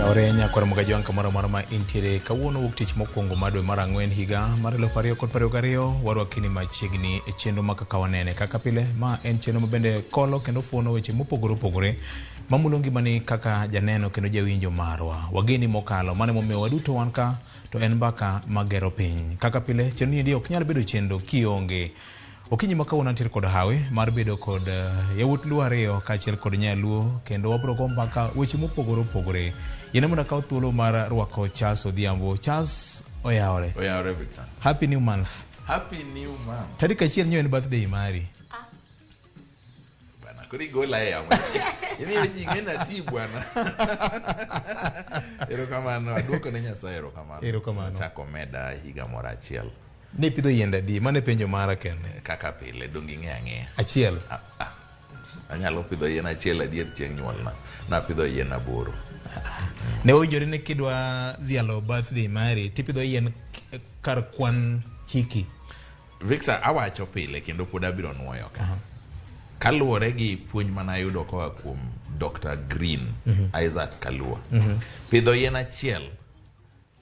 Orenya kwa mga juang kamara marama intire kawuono wuok tich mokwongo mar dwe mar ang'wen higa mar 2022 warwa kini machiegni e chenro ma Kaka Wanene. Kaka pile ma en chenro mabende kolo kendo fuono weche mopogore opogore mamulo ngimani kaka janeno kendo jawinjo marwa. Wageni mokalo mane momiyo waduto wan ka to en mbaka magero piny. Kaka pile chenro ni ok nyal bedo chenro kionge okinyi makawuono antiere kod hawi mar bedo kod yawuot luo ariyo kaachiel kod nyaluo kendo wabiro go mbaka weche mopogore opogore. Yena muna kawo thuolo mar rwako Charles Odhiambo. Charles oyawore. Oyawore Victor. Happy new month. Happy new month. Tarik achiel nyo en birthday mari. Bana kuri gola ya mwa. Yemi jingena ti bwana. Erokamano aduoko ne Nyasaye erokamano. Erokamano. Chako meda higa moro achiel. Ne pidho yiende di mane penjo mara kende. Kaka pile dongi ng'e. Achiel. Anyalo pidho yien achiel adier chieng' nyuolna. Na pidho yien aboro. Ne owinjore ne kidwa dhialo birthday mari tipidho yien kar kwan hiki. Victor awacho pile kendo pod abiro nuoyo ka. Kaluwore gi puonj manayudo koa kuom Dr. Green, Isaac Kalua. Pidho yien achiel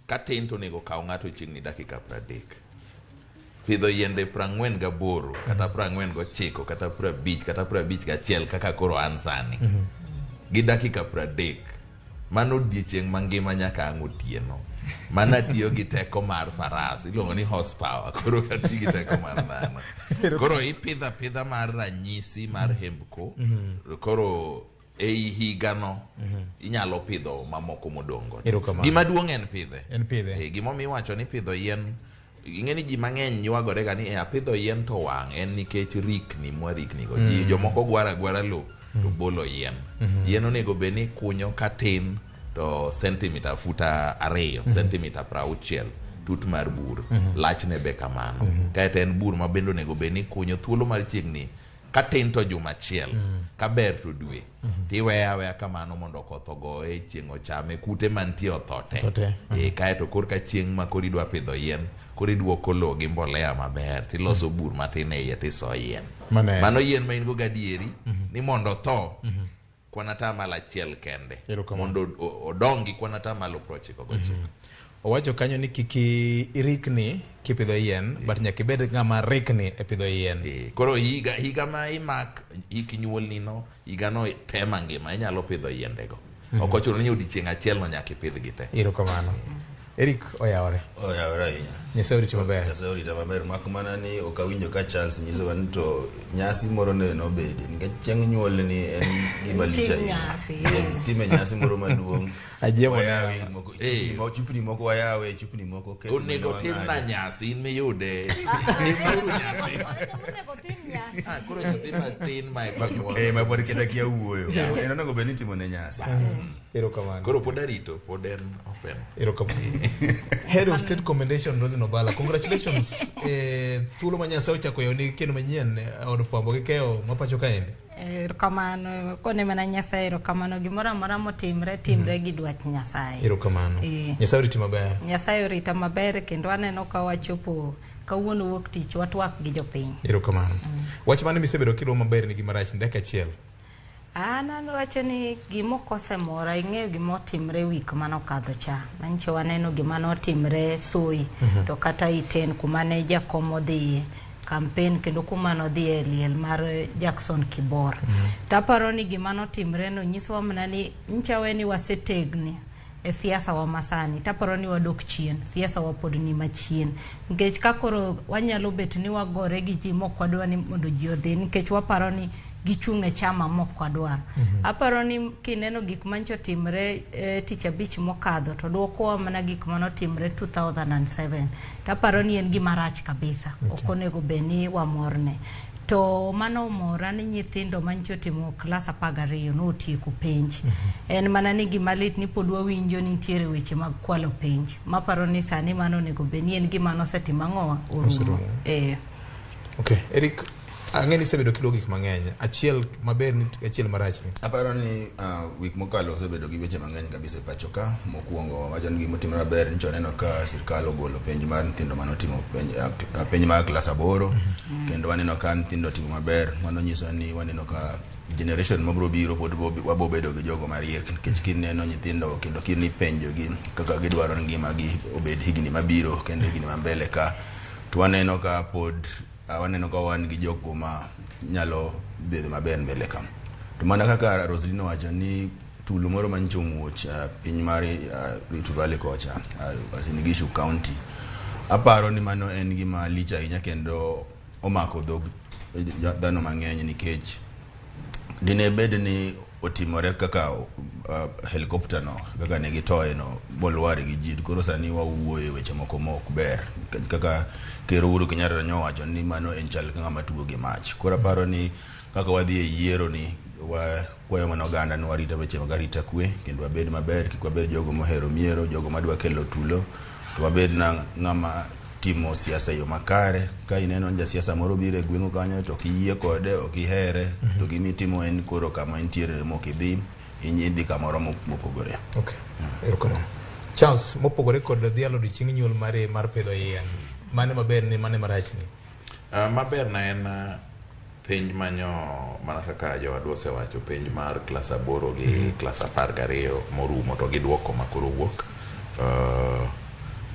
katin to nego kaw ng'ato chiegni dakika 30. Pidho yiende 48 kata 49 kata 50 kata 51 kaka koro an sani. Gi dakika 30. Mano odiechieng' mangima nyaka ang' otieno. Mana tiyo gi teko mar faras, iluongo ni horsepower, koro kati gi teko mar dhano. Koro ipidha mar ranyisi mar hembko, koro ei higano inyalo pidho mamoko modongo. Gima duong' en pidhe. Gimomiyo iwacho ni pidho yien, ing'eni ji mang'eny ywagore ga ni apidho yien to wang' en nikech rikni mwariknigo. Jomoko gwara lo to bolo yien. Yien onego bed ni kunyo katin to sentimita futa 2, sentimita 60 tut mar bur. Lachne be kamano. Kaeto en bur ma bende onego bed ni kunyo thuolo mar chiegni katin to juma achiel. Kaber to dwe. Tiweya kamano mondo koth ogoye chieng' ochame kute mantie othote. Kaeto korka chieng' ma koro idwa pidho yien, koro iduoko lowo gi mbolea maber tiloso bur matin e iye tiso yien. Mano yien ma in go gadieri ni mondo tho kwanata mal achiel kende mondo odongi kwanata malo 99. Owacho kanyo ni kiki irikni kipidho yien but nyaka ibed ng'ama rikni e pidho yien. Koro higa ma imak ikinyuolni no higa no tema ngima inyalo pidho yiendego. Ok ochuno ni odiechieng' achiel no nyaka ipidhgi te. Erokamano. Eric oyawore. Oyawore ahinya. Nyasaye oriti maber. Nyasaye oriti maber mak mana ni ok awinjo ka Charles nyiso ni to nyasi moro ne nobedi nikech chieng' nyuol ni en gima lich ahinya. Time nyasi moro maduong'. Ajiemo yawe moko chupni moko wayawe chupni moko ke onego tim na nyasi in miyude. Timuru nyasi. Koro tin mai bakyo. Ma pod kita kia wuoyo. En onego bed ni timo ne nyasi. Erokamano. Koro pod arito pod en open. Erokamano. Head of State Commendation Rose Nobala, congratulations. Thuolo ma Nyasaye ochako yoni kendo manyien od fwambo gi keyo mapacho kaende. Erokamano kone mana Nyasaye erokamano gimoro amora motimre gi dwach Nyasaye. Erokamano. Nyasaye oriti maber. Nyasaye orita maber kendo aneno ka wachopo kawuono wuok tich watwak gi jopiny. Erokamano. Wach mane misebedo kilo maber ni gima rach ndeka achiel. Anano wacho ni gimokose mora ing'eyo gimotimre wik manokadho cha. Manche waneno gima notimre Soi to kata Iten kumane jakom odhiye campaign kendo kumano dhiye liel mar Jackson Kibor. Taparo ni gima notimre no nyiso mana ni nchawe ni wasetegni e siasa wa masani. Taparo ni wadok chien, siasa wa pod ni machien. Nikech kakoro wanyalo bet ni wagore gi ji mokwadwa ni mondo ji odhi nikech waparo ni gichung' e chama mokwadwar. Aparo ni kineno gik mancho timre tich abich mokadho to duoko mana gik manotimre 2007. Taparo ni en gima rach kabisa. Okonego beni wamorne. To mano mora ni nyithindo mancho timo klas 12 no otieko penj. En mana ni gima lit ni pod wawinjo ni nitiere weche mag kwalo penj. Maparo ni sani mano onego beni en gima nosetimo ang'owa orumo. Okay, Eric ang'eni sebedo kilo gik mang'eny. Achiel maber ni achiel marach ni. Aparo ni week mokalo sebedo gi weche mang'eny kabisa pacho ka. Mokuongo wacho ni gima timore maber ni choneno ka sirkal ogolo penj mar nyithindo manotimo penj mar klas 8 kendo waneno ka nyithindo timo maber. Mano nyiso ni waneno ka generation mabro biro pod wabo bedo gi jogo mariek nikech kineno nyithindo kendo kinipenjo gi kaka gidwaro ngima gi obed higni mabiro kendo higni mambele ka to waneno ka pod waneno ka wan gi jogo ma nyalo bedo maber mbele ka to mana kaka Roslyn wacho ni tulu moro mancho muoch piny mar Rift Valley kocha Uasin Gishu County aparo ni mano en gima lich ahinya kendo omako dhog dhano mang'eny nikech dine bed ni otimore kaka helicopter no kaka ne gitoye no bolwari gi jid koro sani wawuoye weche moko mok ber kaka Ker Uhuru Kenyatta nyowacho ni mano en chal kanga matugo gi mach koro aparo ni kaka wadhi e yiero ni kwayo mana oganda ni warita weche mag arita kwe kendo wabed maber kik wabed jogo mohero miero jogo madwa kelo tulo to wabed na ng'ama timo siasa yo makare ka ineno ja siasa moro biro e gweng'u kanyo to kiyie kode ok ihere to gimi timo en koro kama entiere mok idhi inyidhi kamoro mopogore. Okay. Erokamano. Charles, mopogore kod dhialo chieng' nyuol mare mar pidho yien. Mane maber ni mane marach ni? Maber na en penj manyo mana kaka jowadwa osewacho penj mar klas 8 gi klas 12 morumo to giduoko makoro wuok.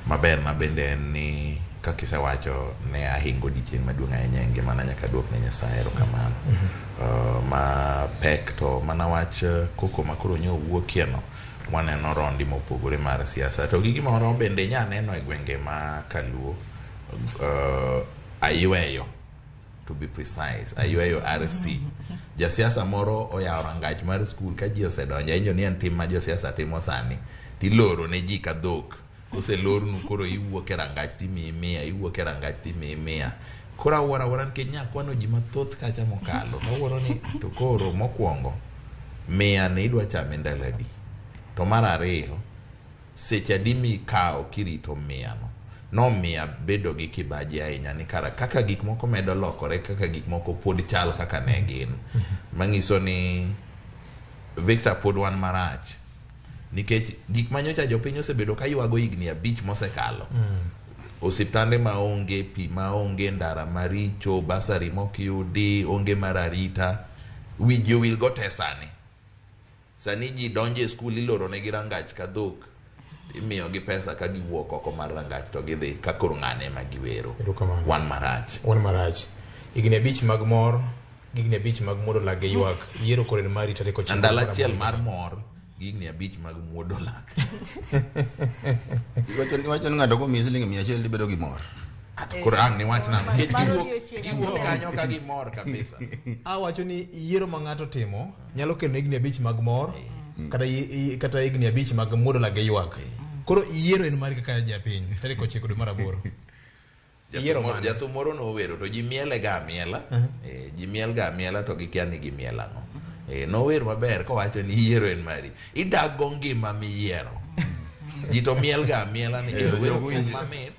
Maber na bende ni kaka isewacho ne ahingo dichieng' maduong' ahinya e ngimana nyaka duok ne Nyasaye erokamano. Ma pek to mana wach koko makoro nyo wuokie no waneno rondi mopogore mar siasa to gigi moro bende nya neno e gwenge ma Kaluo ayweyo to be precise ayweyo RC ja siasa moro oyawo rangach mar skul ka ji osedonjo injo ni en tim ma jo siasa timo sani tiloro ne ji ka dhok kose lornu koro iwuok e rangach timimia iwuok e rangach timimia kora wara nikech nyakwano ji mathoth kacha mokalo nowuoro ni to koro mokwongo mia ne idwa chame ndaladi to mar ariyo seche adi mikao kirito mia no mia bedo gi kibaji ahinya ni kaka gik moko medo lokore kaka gik moko pod chal kaka ne gin manyiso ni Victor pod wan marach nikech gik manyocha jopiny osebedo ka ywago higni 5 mosekalo osiptande maonge pi maonge ndara maricho basari mokyudi onge mararita winji will go tesani sani ji donje e skul iloro ne girangach ka dhok imiyo gi pesa ka giwuok oko mar rangach to gidhi ka koro ng'ane ma giwero wan marach higni 5 mag mor higni 5 mag muodo lage ywak yiero kore mari tariko chiko ndala achiel mar mor higni 5 mag muodo lage iwacho ni ng'ato ko siling 100 dibedo gi mor koro ang' ni wach na giwuok kanyo ka gimor kabisa awacho ni yiero ma ng'ato timo nyalo kelo higni 5 mag mor kata higni 5 mag muodo lage ywak koro yiero en mari kaka japiny tariko 9 dwe mar 8 jathum moro nowero to ji miele ga miela ji miel ga miela to gikia ni gimiel ang'o nower maber kowacho ni yiero en mari idago ngima miyiero ji to miel ga miela ni mamit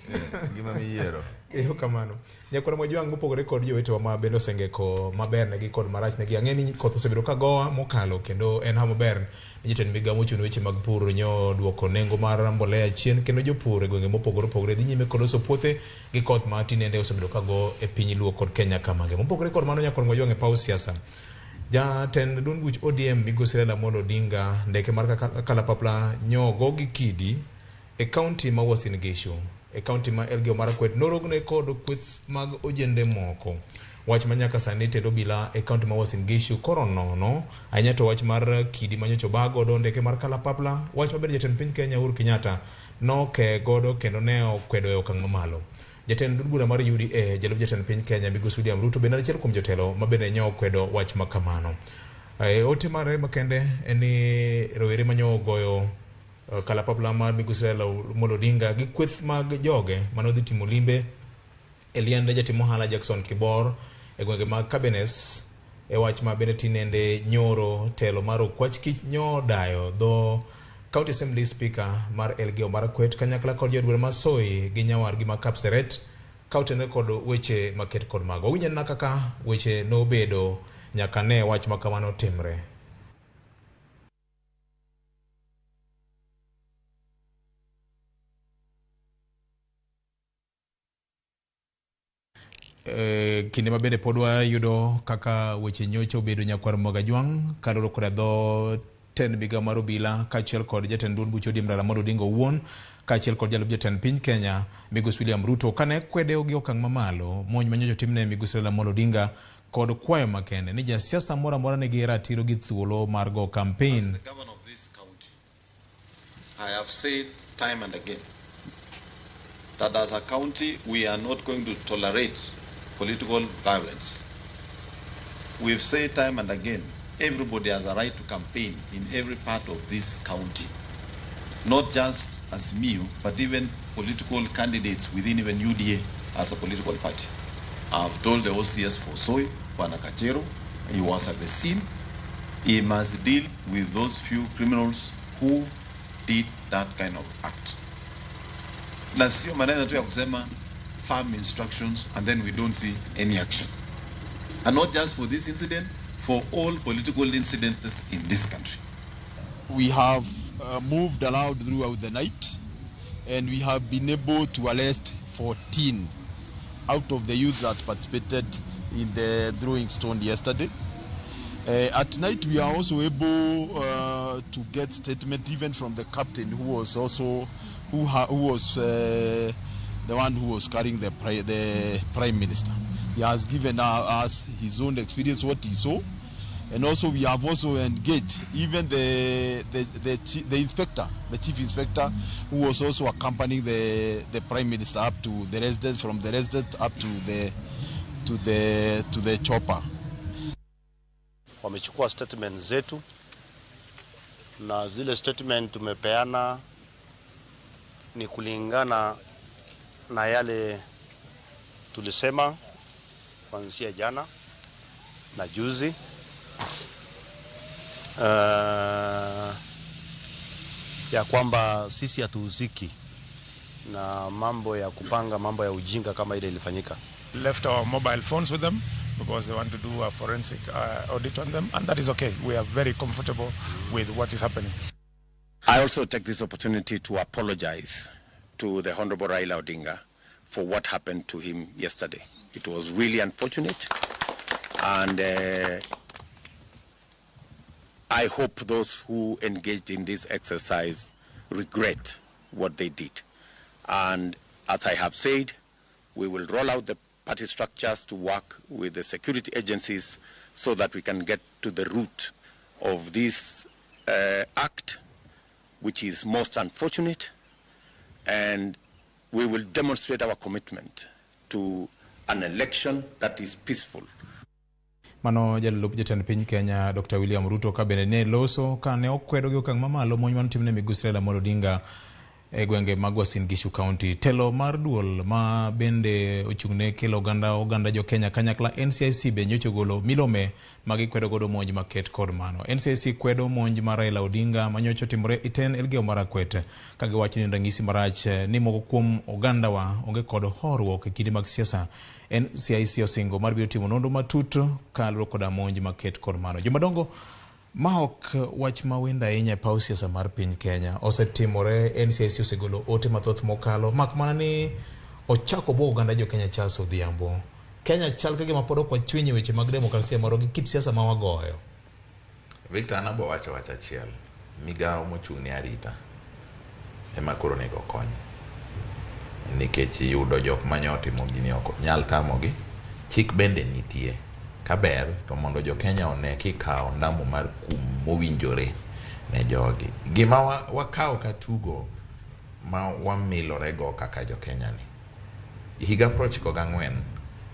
gima miyiero erokamano nyakoro mojwang' mopogore kod jowetewa ma bende osengeko maber negi kod marach negi ang'e ni koth osebedo ka gowa mokalo kendo en maber ni jotend migao mochung' weche mag pur nyo duoko nengo mar mbolea chien kendo jopur e gwenge mopogore opogore dhi nyime kod loso puothe gi koth ma tinende osebedo ka go e piny Luo kod Kenya kamage mopogore kod mano nyakoro mojwang' e paw siasa jatend duond buch ODM migosi Raila Amolo Odinga ndeke mar kalapapla nyo go gi kidi e kaunti ma Uasin Gishu e kaunti ma Elgeyo Marakwet norogne kod kweth mag ojende moko wach manyaka sani tendo bila e kaunti ma Uasin Gishu koro nono ahinya to wach mar kidi manyocho bago do ndeke mar kalapapla wach maber jatend piny Kenya Uhuru Kenyatta no ke godo kendo ne okwedo e okang' mamalo jatend duond bura mar UDA jalup jatend piny Kenya migosi William Ruto bende achiel kuom jotelo mabende nyo kwedo wach makamano ote mare makende en ni rowere manyo goyo kalapapla mar migosi Raila Amolo Odinga gi kweth mag joge manodhi timo limbe e liende jatimo hala Jackson Kibor e gwenge mag Cabernet e wach ma bende tinende nyoro telo mar okwach kich nyo dayo do County Assembly Speaker mar Elgeyo Marakwet kanyakla kod jodwar ma Soi gi nyawar gi ma Kapseret kautene kod weche maket kod mago winjen na kaka weche no bedo nyaka ne wach makamano timre kinde mabende podwa yudo kaka weche nyocho bedo nyakwar Mogajwang kaloro koda dho ten biga mar obila kaachiel kod jatend duond buch ODM Ramogi Odinga owuon kaachiel kod jalup jatend piny Kenya Migosi William Ruto kane kwede gi okang' mamalo monj manyocho timne Migosi Ramogi Odinga kod kwayo makende ni jasiasa moro amora nigi ratiro gi thuolo mar go campaign. As the governor of this county, I have said time and again that as a county we are not going to tolerate political violence. We've said time and again everybody has a right to campaign in every part of this county, not just as me, but even political candidates within even UDA as a political party. I've told the OCS for Soy, Kachero, he was at the scene. He must deal with those few criminals who did that kind of act. Na sio maneno tu ya kusema firm instructions and then we don't see any action. And not just for this incident, for all political incidents in this country. We have moved around throughout the night and we have been able to arrest 14 out of the youth that participated in the throwing stone yesterday. At night we are also able to get statement even from the captain who was also who was the one who was carrying the prime minister. He has given us his own experience, what he saw, and also we have also engaged even the inspector, the chief inspector, who was also accompanying the prime minister up to the residence, from the residence up to the chopper. Wamechukua statement zetu na zile statement tumepeana ni kulingana na yale tulisema kuanzia jana na juzi. Ya kwamba sisi hatuhusiki na mambo ya kupanga mambo ya ujinga kama ile ilifanyika. Left our mobile phones with them because they want to do a forensic audit on them, and that is okay. We are very comfortable with what is happening. I also take this opportunity to apologize to the Honorable Raila Odinga for what happened to him yesterday. It was really unfortunate, and I hope those who engaged in this exercise regret what they did. And as I have said, we will roll out the party structures to work with the security agencies so that we can get to the root of this act, which is most unfortunate, and we will demonstrate our commitment to an election that is peaceful. Mano jalup jatend piny Kenya Dr. William Ruto ka bende ne loso ka ne okwedo gi okang' mamalo monj mano timne Migosi Raila Odinga e gwenge mag Uasin Gishu County. Telo mar duol ma bende ochung'ne kelo oganda jo Kenya kanyakla NCIC be nyocho golo milome magi kwedo godo monj maket kod mano. NCIC kwedo monj mar Raila Odinga manyocho timore Iten Elgeyo Marakwet ka giwacho ni ranyisi marach ni moko kuom oganda wa onge kod horuok e kinde mag siasa. NCIC osingo mar biro timo nonro matut kaloro koda monj maket kod mano. Jomadongo maok wach mawenda ahinya e paw siasa mar piny Kenya osetimore. NCIC osegolo ote mathoth mokalo mak mana ni ochako bo oganda jo Kenya Charles Odhiambo. Kenya chal ka gima pod ok wachwenye weche mag demokrasia moro gi kit siasa ma wagoyo. Victor Anabo wacho achiel, migawo mochung' ne arita ema koro nego kony, nikech yudo jok manyotimo gini ok nyal tamogi. Chik bende nitie kaber to mondo jo Kenya one kikawo ndamo mar kum mowinjore ne jogi. Gima wakawo katugo ma wamilorego kaka jo Kenya ni higa 1994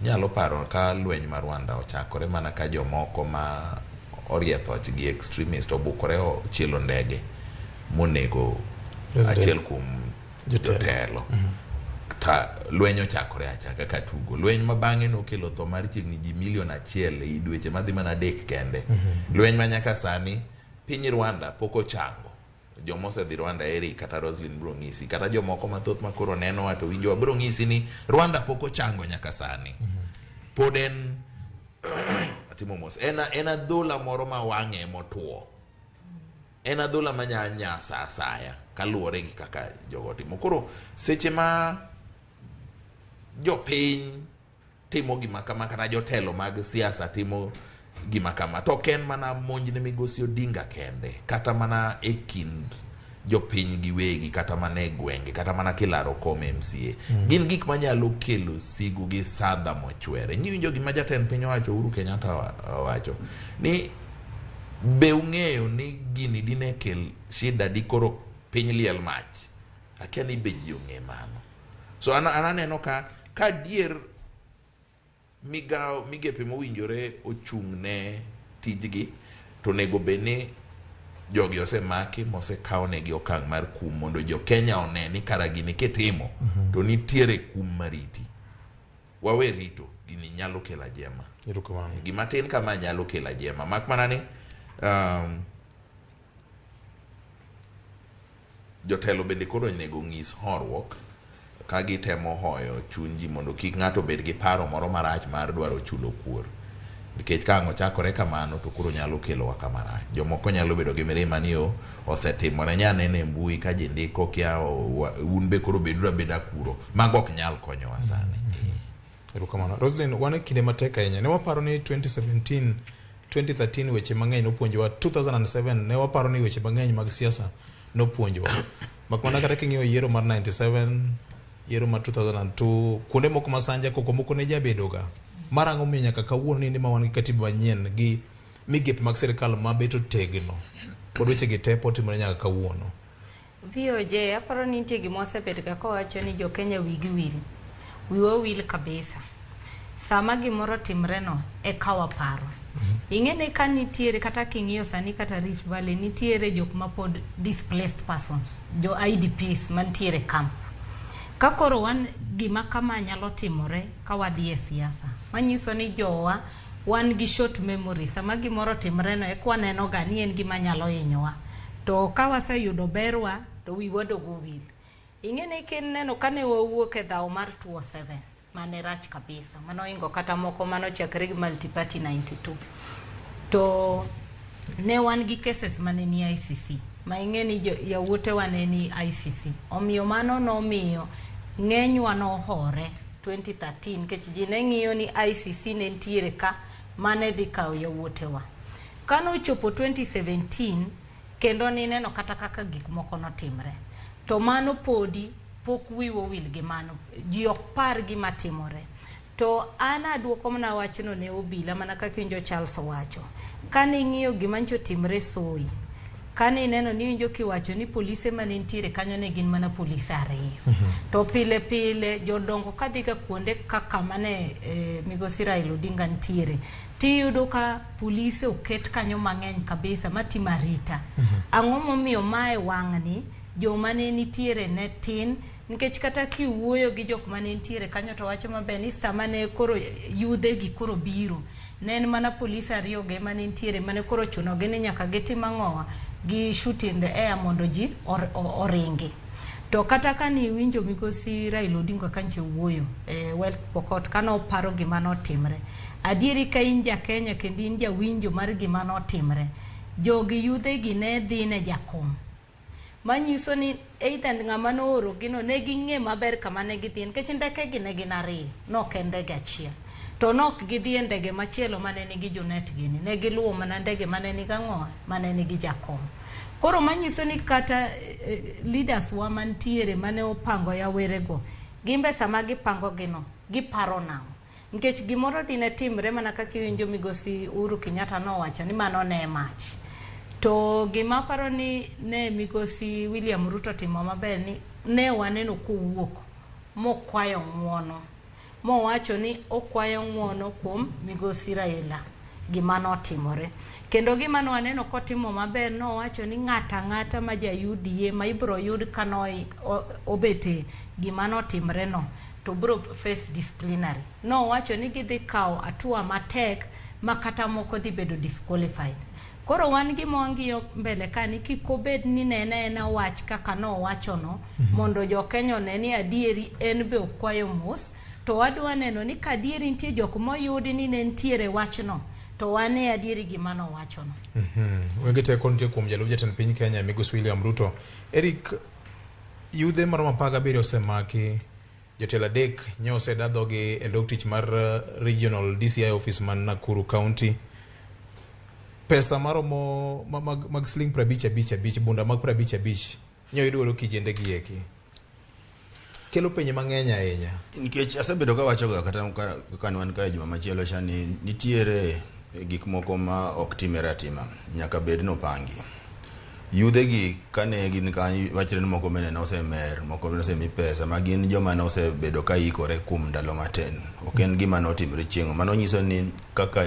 nyalo paro ka lweny mar Rwanda ochakore mana ka jomoko ma oriethoch gi extremist obukore chielo ndege monego achiel kuom jotelo. Ta lweny ochakore achaka katugo. Lweny mabang'e nokelo tho mar chiegni ji 1 milion e dweche madhi mana 3 kende. Lweny ma nyaka sani piny Rwanda pok ochango. Jomose dhi Rwanda eri kata Roslyn Brongisi kata jomoko mathoth makoro neno wato winjo Brongisi ni Rwanda pok ochango nyaka sani. Pod en atimo mos en adhola moro ma wang'e motuo. En adhola ma nyasa asaya kaluwore gi kaka jogo timo. Koro seche ma jo piny timo gima kama kana jotelo mag siasa timo gima kama to ken mana monj ne migosi Odinga kende kata mana e kind jopiny giwegi kata mana e gwenge kata mana kilaro kom MCA gin gik manyalo kelo sigu gi sadha mochwere. Nyiwinjo gima jatend piny owacho Uhuru Kenyatta wacho ni be ung'eyo ni gini dine kel shida di koro piny liel mach. Akia ni be ji ong'e mano. So ananeno ka dier migepe mowinjore ochung'ne tijgi to nego bene jogi osemaki mosekawo negi okang' mar kum mondo jo Kenya one ni kara gini kitimo to nitiere kum mariti. Wawe rito gini nyalo kela jema. Gima tin kama nyalo kela jema. Mak mana ni jotelo bende koro nego ng'is horuok ka gitemo hoyo chunji mondo kik ng'ato bed gi paro moro marach mar dwaro chulo kuor. Nikech ka chakore kamano to kuro nyalo kelo wa kamarach. Jomoko nyalo bedo gi mirima ni osetimore nyanene e mbui ka ji ndiko kia un be koro bedura beda kuro. Mago ok nyal konyowa sani. Erokamano. Roslyn, wane kinde matek ahinya. Ne waparo ni 2013 weche mang'eny nopuonjowa. 2007 ne waparo ni weche mang'eny mag siasa nopuonjowa. Makmana kata king'iyo yiero mar 97, yiero mar 2002, kuonde moko masanja koko moko ne jabedoga. Marango mi nyaka kawuono ni ma wan gi katiba manyien gi migepe mag sirkal mabeto tegno. Pod weche gi te timore nyaka kawuono. VOJ aparo ni nitie gima osebet ga kowacho ni jo Kenya wigi wil. Wiwa wil kabisa. Sama gimoro timre no e kawa paro. Ing'ene ka nitiere kata king'iyo sani kata Rift Valley nitiere jok ma pod displaced persons, jo IDPs mantiere camp. Ka koro wan gima kama nyalo timore ka wadhi e siasa. Manyiso ni jowa wan gi short memory. Sama gimoro timre no e kwa neno ga ni en gima nyalo hinyowa. To ka waseyudo berwa to wiwa dogo wil. Ing'ene ken neno kane wawuok e dhaw mar 207 mane rach kabisa. Mano ingo kata moko mano chakre gi multiparty 92. To ne wan gi cases mane ni ICC. Ma ing'eni yawuote wane ni ICC. Omiyo mano nomiyo ng'enywa nohore 2013 kech ji ne ng'iyo ni ICC ne ntiere ka mane dhi kawo yawuotewa. Kano chopo 2017 kendo ni neno kata kaka gik moko notimre. To mano podi pok wiwo wil gi mano. Ji ok par gima timore. To ana duoko mna wachno ne obila mana kaka winjo Charles wacho. Kane ng'iyo gima ncho timre Soi. Kane neno ni winjo kiwacho ni polise mane ntiere kanyo ne gin mana polise ariyo. To pile pile jodongo kadhiga kuonde kaka mane migosi Raila Odinga ntiere. Tiyudo ka polise oket kanyo mang'eny kabisa matimo arita. Ang'o momiyo mae wang'ni joma ne nitiere ne tin nikech kata kiwuoyo gi jok mane ntiere kanyo to wacho maber ni sama ne koro yudhe gi koro biro ne en mana polise ariyo ge mane ntiere mane koro chuno gi ni nyaka gitim ang'owa gi shoot in the air mondo ji oringi. To kata kani winjo migosi Raila Odinga kanche wuoyo West Pokot kano paro gima notimre. Adieri ka in ja Kenya kendo in ja winjo mar gima notimre. Jogi yudhe gi ne dhi ne jakom. Manyiso ni either ng'ama nooro gino ne ging'e maber kama ne gidhi nikech ndeke gi ne gin ariyo nok en ndege achiel to nok gidhi e ndege machielo mane nigi jonet gini ne giluwo mana ndege mane nigi ang'owa mane nigi jakom. Koro manyiso ni kata leaders wa mantiere mane opango yawerego gimbe sama gipango gino giparo nang'o nikech gimoro dine timre mana kaka iwinjo migosi Uhuru Kenyatta nowacho ni mano ne mach. To gima paro ni ne migosi William Ruto timo maber ni ne waneno kowuok mokwayo ng'uono. Mowacho ni okwayo ng'uono kuom migosi Raila gima notimore. Kendo gima waneno kotimo maber nowacho ni ng'ata ma ja UDA ma ibro yud kano obete gima notimre no to bro face disciplinary. Nowacho ni gidhi kawo atua matek makata moko dhi bedo disqualified. Koro wan gi mongiyo mbele kani kikobed ni nene wach kaka no wacho no mondo jo Kenya ne ni adieri en be okwayo mos to wadwa neno ni kadieri nitie jok moyudi ni ne ntiere wach no to wane adieri gima no wacho no. Wengete kontie kuom jalup jatend piny Kenya migosi William Ruto. Eric, yudhe maromo 17 osemaki jotelo adek nyose dadhogi e lok tich mar regional DCI office man Nakuru County. Pesa maromo mag sling 55 bunda mag 55 nyoyudo kijende gi eki. Kelo penye mang'eny ahinya. Nikech asebedo ka wacho ga kata kan wan ka juma machielo chani nitiere gik moko ma ok timere atima nyaka bed no pangi. Yudhe gi kane gin ka wachre moko mene no osemer moko no osemi pesa ma gin joma no osebedo ka ikore kuom ndalo matin. Ok en gima no timre chieng'. Mano nyiso ni kaka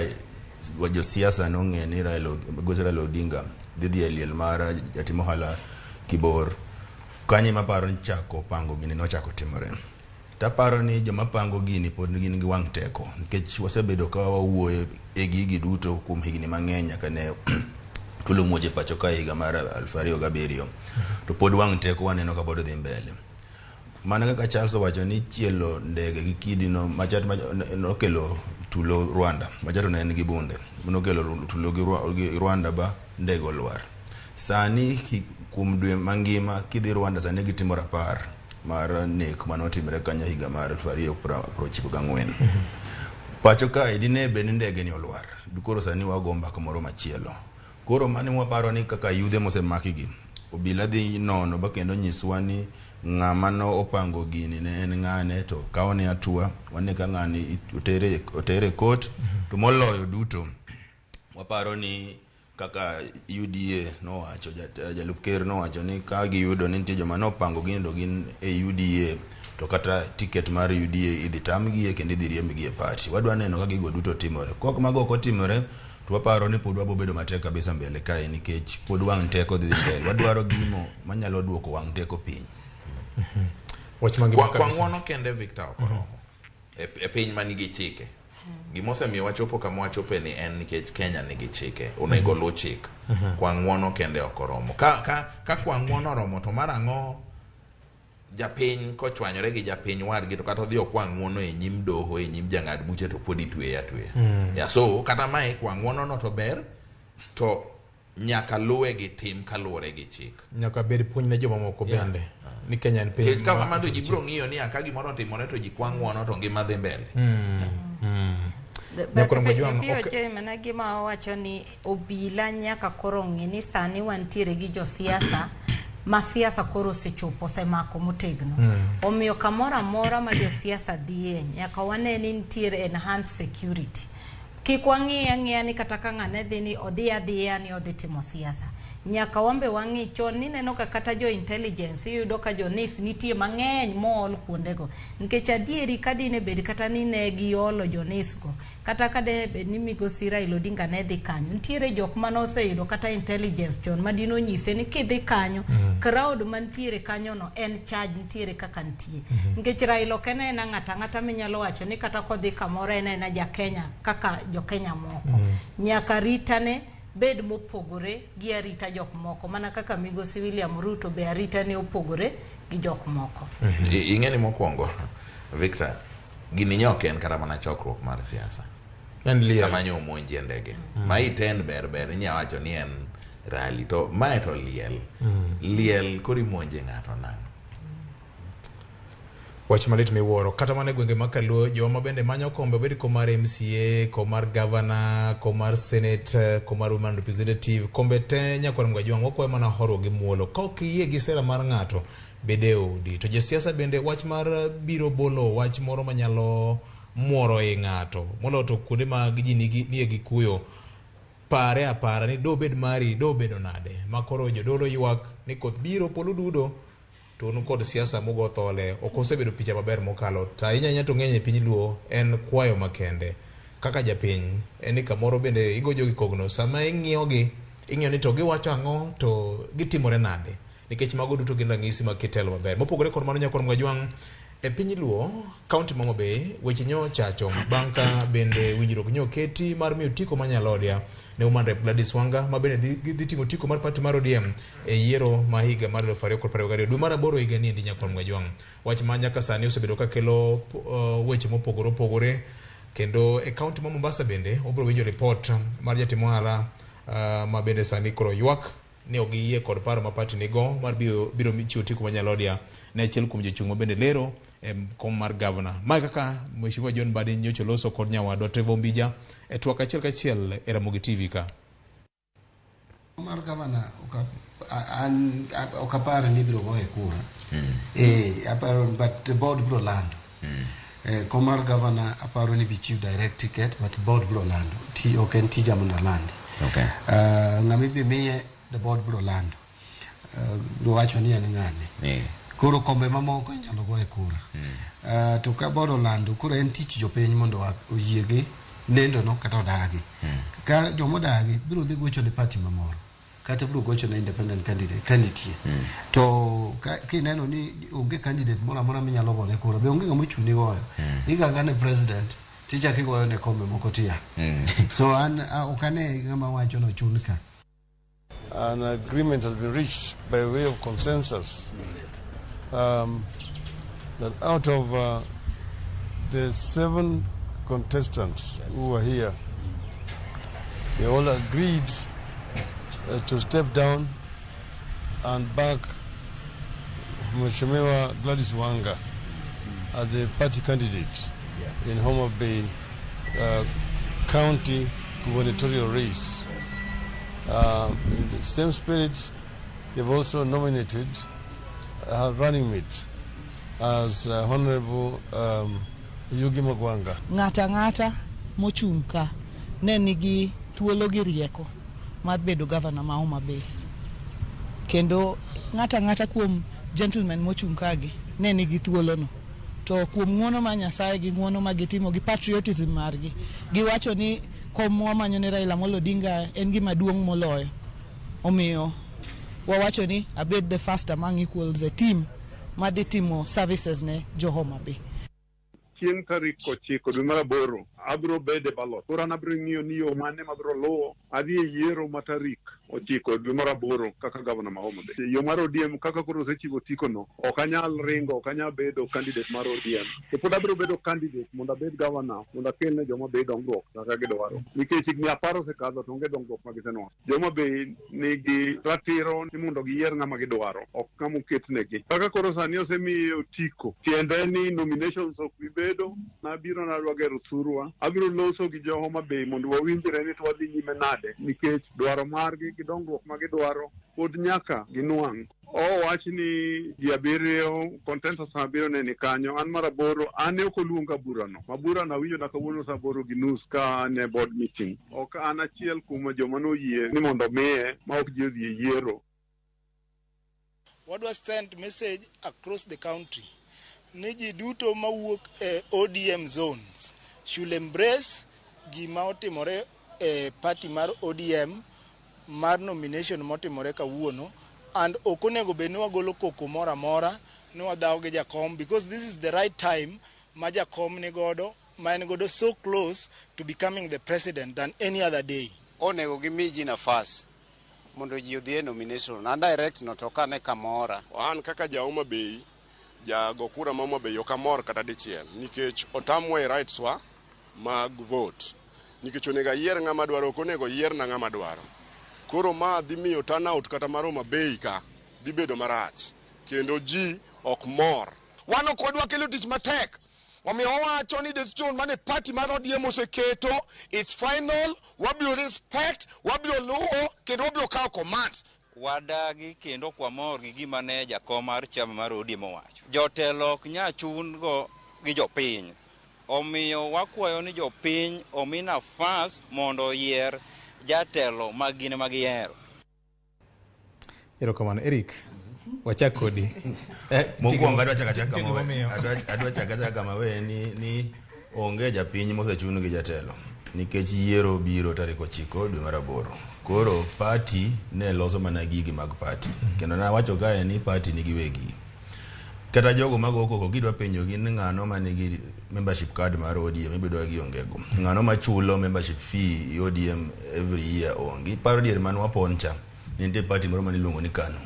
wajo siasa no ng'e ni Raila Odinga didhi e liel mar jatimo hala Kibor. Kanye maparo ni chako pango gini no chako timore. Taparo ni joma pango gini pod gin gi wang' teko nikech wasebedo ka wawuoyo e gigi duto kuom higni mang'eny kane tulo moje pacho ka higa mar 2007 to pod wang' teko waneno ka pod dhi mbele. Mana kaka Charles wacho ni chielo ndege gi kidino machat nokelo tulo Rwanda machato ne en gi bunde nokelo tulo gi Rwanda ba ndege olwar. Sani kuom dwe mangima kidhi Rwanda sani gitimo rapar mar nek manotimre kanyo higa mar 2094. Pacho ka idine be ndege ni olwar dukoro sani wagomba kamoro machielo. Koro mane mwaparo ni kaka yudhe mosemaki gi obila dhi nono ba kendo nyiswa ni ng'ama no opango gini ne en ng'ane to kaone atua wane ka ng'ani otere court to moloyo duto waparo ni kaka UDA no wacho jalup ker no wacho ni ka giyudo ni nitie joma no pango gini do gin e UDA to kata ticket mar UDA idhi tamgi kendo idhi riembgi e party. Wadwa neno ka gigo duto timore. Kok mago ok otimore to waparo ni pod wabobedo matek kabisa mbele kae nikech pod wang' teko dhi mbele. Wadwaro gimo manyalo duoko wang' teko piny. Kwa ng'wono kende Victor Okoromo e piny manigi chike. Gimosemiyo wachopo kama wachope ni en nikech Kenya nigi chike. Onego luw chik. Kwa ng'wono kende Okoromo. Ka kwa ng'wono oromo to marang'o japiny kochwanyore gi japiny wargi to kata odhi okwa ng'wono e nyim doho e nyim jang'ad buche to pod itweya. Ya so kata mae kwa ng'wono no to ber to nyaka luwe gi tim kaluwore gi chik. Nyaka bed puonj ne joma moko bende. Ni Kenya en piny. Kama mando ji biro ng'iyo ni aka gimoro timore to ji kwa ng'wono to ngima dhi mbele. Mana gima wacho ni obila nyaka koro ng'e ni sani wantiere gi josiasa ma siasa koro sechopo osemako motegno. Omiyo kamora mora ma josiasa dhiye nyaka wane ni nitiere enhanced security. Kik wang'iya ni kata ka ng'ane dhi ni odhi adhiya ni odhi timo siasa. Nyaka wambe wang'i chon ni neno ka kata jo intelligence yudo ka jo NIS nitie mang'eny mool kuondego. Nikech adieri ka dine bed kata ni ne giolo jo NIS go kata ka de bed ni migosi Raila Odinga ne dhi kanyo. Nitiere jok manoseyudo kata intelligence chon madino nyise ni kidhi kanyo crowd mantiere kanyo no en charge nitiere kaka nitie. Nikech Raila ok en ng'ata minyalo wacho ni kata kodhi kamoro en ja Kenya kaka jo Kenya moko. Nyaka ritane bed mopogore gi arita jok moko mana kaka migosi William Ruto be arita ne opogore gi jok moko. Ing'eni mokwongo Victor gini nyoke en kata mana chokruok mar siasa. En liel. Kama nyo monje ndege. Ma iten ber nya wacho ni en rally to mae to liel. Liel kori monje ng'ato nang'. Wach malit miwuoro kata mane gwenge makaluo joma bende manyo kombe bedi komar MCA, komar governor, komar senate, komar woman representative, kombe te nyakwaram gajwang' okwayo mana horo gi muolo. Kok yie gi sera mar ng'ato bede odi. To josiasa bende wach mar biro bolo wach moro manyalo muoro e ng'ato. Molo to kuonde mag ji nie gi kuyo. Pare apara ni do bed mari do bedo nade. Makoro jodolo ywak ni koth biro polo dudo. To kod siasa mogo thole okosebedo picha maber mokalo ta inya to ng'eny e piny luo en kwayo makende kaka japiny en kamoro bende igojo gi kogno sama ing'iyo ni to giwacho ang'o to gitimore nade nikech mago duto gin ranyisi mag kitelo maber mopogore kod mano nyakor Mgajwang' e piny luo kaunti Mama Bay weche nyo chacho banka bende winjruok nyo keti mar miyo tiko manyalodia ne Woman Rep Gladys Wanga ma bende dhi timo tiko mar party mar ODM e yiero ma higa mar 2022 dwe mar 8 higa ni nyakor Mgajwang'. Wach ma nyaka sani osebedo ka kelo weche mopogore kendo e kaunti ma Mombasa bende obro winjo report mar jatimo ohala ma bende sani koro ywak ne ogiyie kod paro ma party nigo mar biro michiwo tiko manyalodia ne achiel kuom jochung' bende lero kom mar governor. Ma kaka Mheshimiwa John Mbadi nyocha loso kod nyawadwa Trevor Ombija e twak achiel kachiel e Ramogi TV ka. Mar governor okapara ni biro goye kura. Aparo but the board bro land. Komar governor aparo ni bichiu direct ticket but the board bro land. Oken tija muna land. Okay. Ngami bi miye the board bro land. Wacho ni ngane. Kuro kombe mamoko nyalo goye kura. To ka board land kura en tich jopiny mondo oyiege nendo no kata odagi. Ka jomo dagi biro dhi gocho ne party mamoro. Kata biro gocho na independent candidate. To kineno ni onge candidate mora mora minyalo gone kura. Be onge ngamo chuni goyo. Iga gane president ticha kigoyo ne kombe moko tia. So an okane ngama wacho no chun ka. An agreement has been reached by way of consensus that out of the 7 contestants who are here, they all agreed to step down and back Mheshimiwa Gladys Wanga as the party candidate in Homa Bay County gubernatorial race. In the same spirit, they've also nominated her running mate as Honorable Yugi Magwanga. Ngata mochunka ne nigi thuolo gi rieko mar bedo governor ma Homa Bay. Kendo ngata kuom gentlemen mochunka gi ne nigi thuolo no. To kuom ng'wono ma Nyasaye gi ng'wono ma gitimo gi patriotism margi, giwacho ni komwa manyo ne Raila Amolo Odinga en gima duong' moloyo. Omiyo wawacho ni abed the first among equals a team madhi timo services ne jo Homa Bay. Chieng' tarik 9 dwe mar 8 abro bede ballot. Koro abro ng'iyo ni yo mane mabro luwo adhi e yiero ma tarik 9 dwe mar 8 kaka governor ma Homa Bay. Yo mar ODM kaka koro osechiwo tiko no, ok anyal ringo, ok anyal bedo candidate mar ODM. To pod abro bedo candidate mondo abed governor, mondo akel ne joma Bay dongruok kaka gidwaro. Nikech higni 10 osekadho to onge dongruok ma gisenwang'o. Joma Bay nigi ratiro ni mondo giyier ng'ama gidwaro, ok ng'ama oketnegi. Kaka koro sani osemiyo tiko, tiende ni nominations ok bedo na biro na rwagero thurwa. Abiro loso gi jo Homa Bay mondo wawinjre ni to wadhi nyime nade, nikech dwaro margi gi dongruok ma gidwaro pod nyaka ginwang'. Wach ni ji 7 contestants 7 ne ni kanyo. An mar 8 ane ok oluonga burano. Mabura na winjo na kawuono saa 8:30 ka ne board meeting. Ok an achiel kuom joma noyie ni mondo miye ma ok ji odhi e yiero. What was sent message across the country Niji duto mawuok ODM zones should embrace gima otimore party mar ODM mar nomination motimore kawuono, and okonego bed ni wagolo koko mora mora ni wadhaw gi jakom, because this is the right time ma jakom ni godo ma en godo so close to becoming the president than any other day. Onego gimi ji nafas mondo ji odhi e nomination and direct no to kane kamora. An kaka ja Homa Bay jago kura ma Homa Bay okamor kata dichiel nikech otamwa rights wa mag vote, nikech onego yier ng'ama dwaro, okonego yier na ng'ama dwaro. Koro ma dhi miyo turnout kata mar Homa Bay ka dhi bedo marach kendo ji ok mor. Wan ok wadwa kelo tich matek, omiyo wawacho ni decision mane party mar ODM oseketo it's final. Wabiro respect, wabiro luwo kendo wabiro kawo commands. Wadagi kendo kwa mor gi gima ne jakom mar chama mar ODM owacho. Jotelo ok nya chun go gi jopiny. Omiyo wakwayo ni jopiny omi nafas mondo yier jatelo magine magihero. Erokamano Eric, wachak kodi. Mokwongo adwa chaka kama we ni onge japiny mosechun gi jatelo, nikech yiero biro tarik 9 dwe mar 8. Koro party ne loso mana gigi mag party, kendo na wacho kae ni party nigi wegi. Kata jogo mago koko gidwa penjo gi ni ng'ano manigi membership card mar ODM ibedo gi ongego, ng'ano machulo membership fee ODM every year ongi. Paro dier man waponcha ninte party moro maniluongo ni KANU.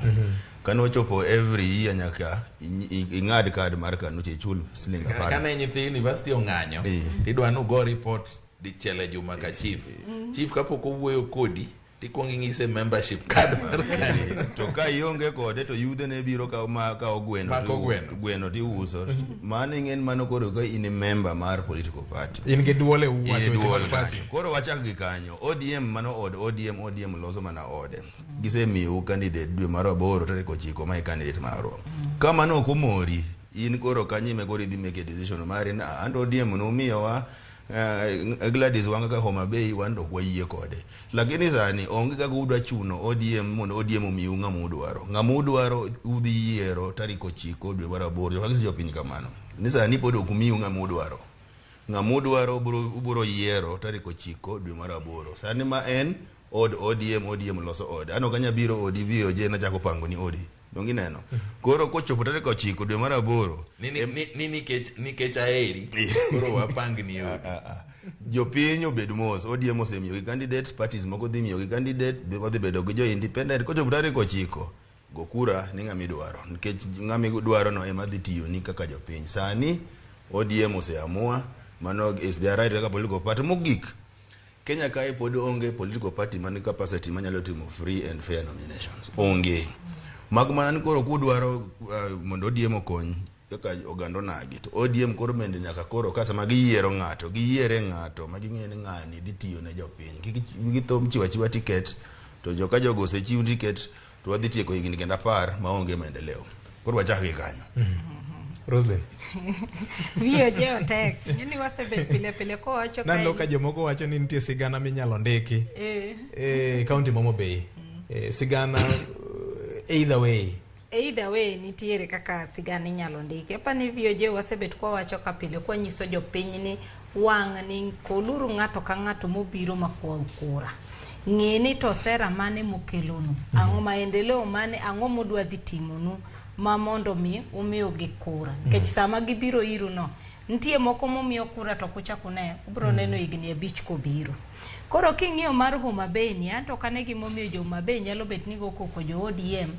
KANU ochopo every year nyaka ing'ad card mar KANU chul siling 10. Kana nyithi university ong'anyo tidwa no go report dichiel e juma ka chief kapok owuoyo kodi tikuongo ing'ise membership card mar kanyo. To ka ionge kode to yudhe ne biro ka gweno tiuso. Mano ing'en mano koro ka in member mar political party. In gi duol e wacho party. Koro wachak gi kanyo. ODM mano od ODM loso mana ode. Gisemiyo candidate dwe mar 8 tarik 9 ma candidate maro. Kama no komori in koro kanyime koro idhi make a decision mari na and ODM no miyowa Gladys wanga ka Homa Bay wando kwayie kode. Lakini sani onge kaka udwa chuno ODM mondo ODM omiyu ng'ama udwaro udhi yiero tarik 9 dwe mar 8 kagisi jopiny kamano. Ni sani pod ok miyu ng'ama udwaro ubiro yiero tarik 9 dwe mar 8. Sani ma en od ODM loso ode. Ano kanya biro odi bio je na chako pango ni odi. Dongi neno. Koro kochopo tarik 9 dwe mar 8. Nikech aheri. Koro wapangi ni odi. Jopiny obedo mos. ODM osemiyo gi candidate, parties moko dhi miyo gi candidate, dhi bedo gi jo independent. Kochopo tarik 9 go kura ni ng'ama idwaro. Nikech ng'ama idwaro no ema dhi tiyo ni kaka jopiny. Sani ODM oseamua mano is their right kaka political party. Mogik Kenya kae pod onge political party man capacity manyalo timo free and fair nominations. Onge. Magmana ni koro kudwaro mondo ODM okony kaka ogando nagi. To ODM koro mende nyaka koro kasa magiyiere ng'ato maging'ene ng'ani dhi tiyo ne jopiny. Githom chiwa ticket to joka jogo osechiw ticket to wadhi tieko higni kenda 10 maonge maendeleo. Koro wachak gi kanyo. Roslyn. VOJ otek. Yini wasebet pile ko wacho kai. Nalo ka jomoko wacho ni nitie sigana minyalo ndiki. County Homa Bay. Sigana either way nitiere kaka sigana inyalo ndiki. Apa ni VOJ wasebet kwa wacho ka pile kwa nyiso jopiny ni wang' ni koluru ng'ato ka ng'ato mobiro makwa ukura. Ng'eni to sera mane mokelonu. Ang'o maendeleo mane ang'o modwa dhi timonu ma mondo mi umiyo gi kura. Kech sama gibiro iru no. Ntie moko momiyo kura to kuchaku ne ubro neno higni 5 kobiro. Koro king'iyo mar Homa Bay ni anto kane gimomiyo jo Homa Bay nyalo bet ni go koko jo ODM.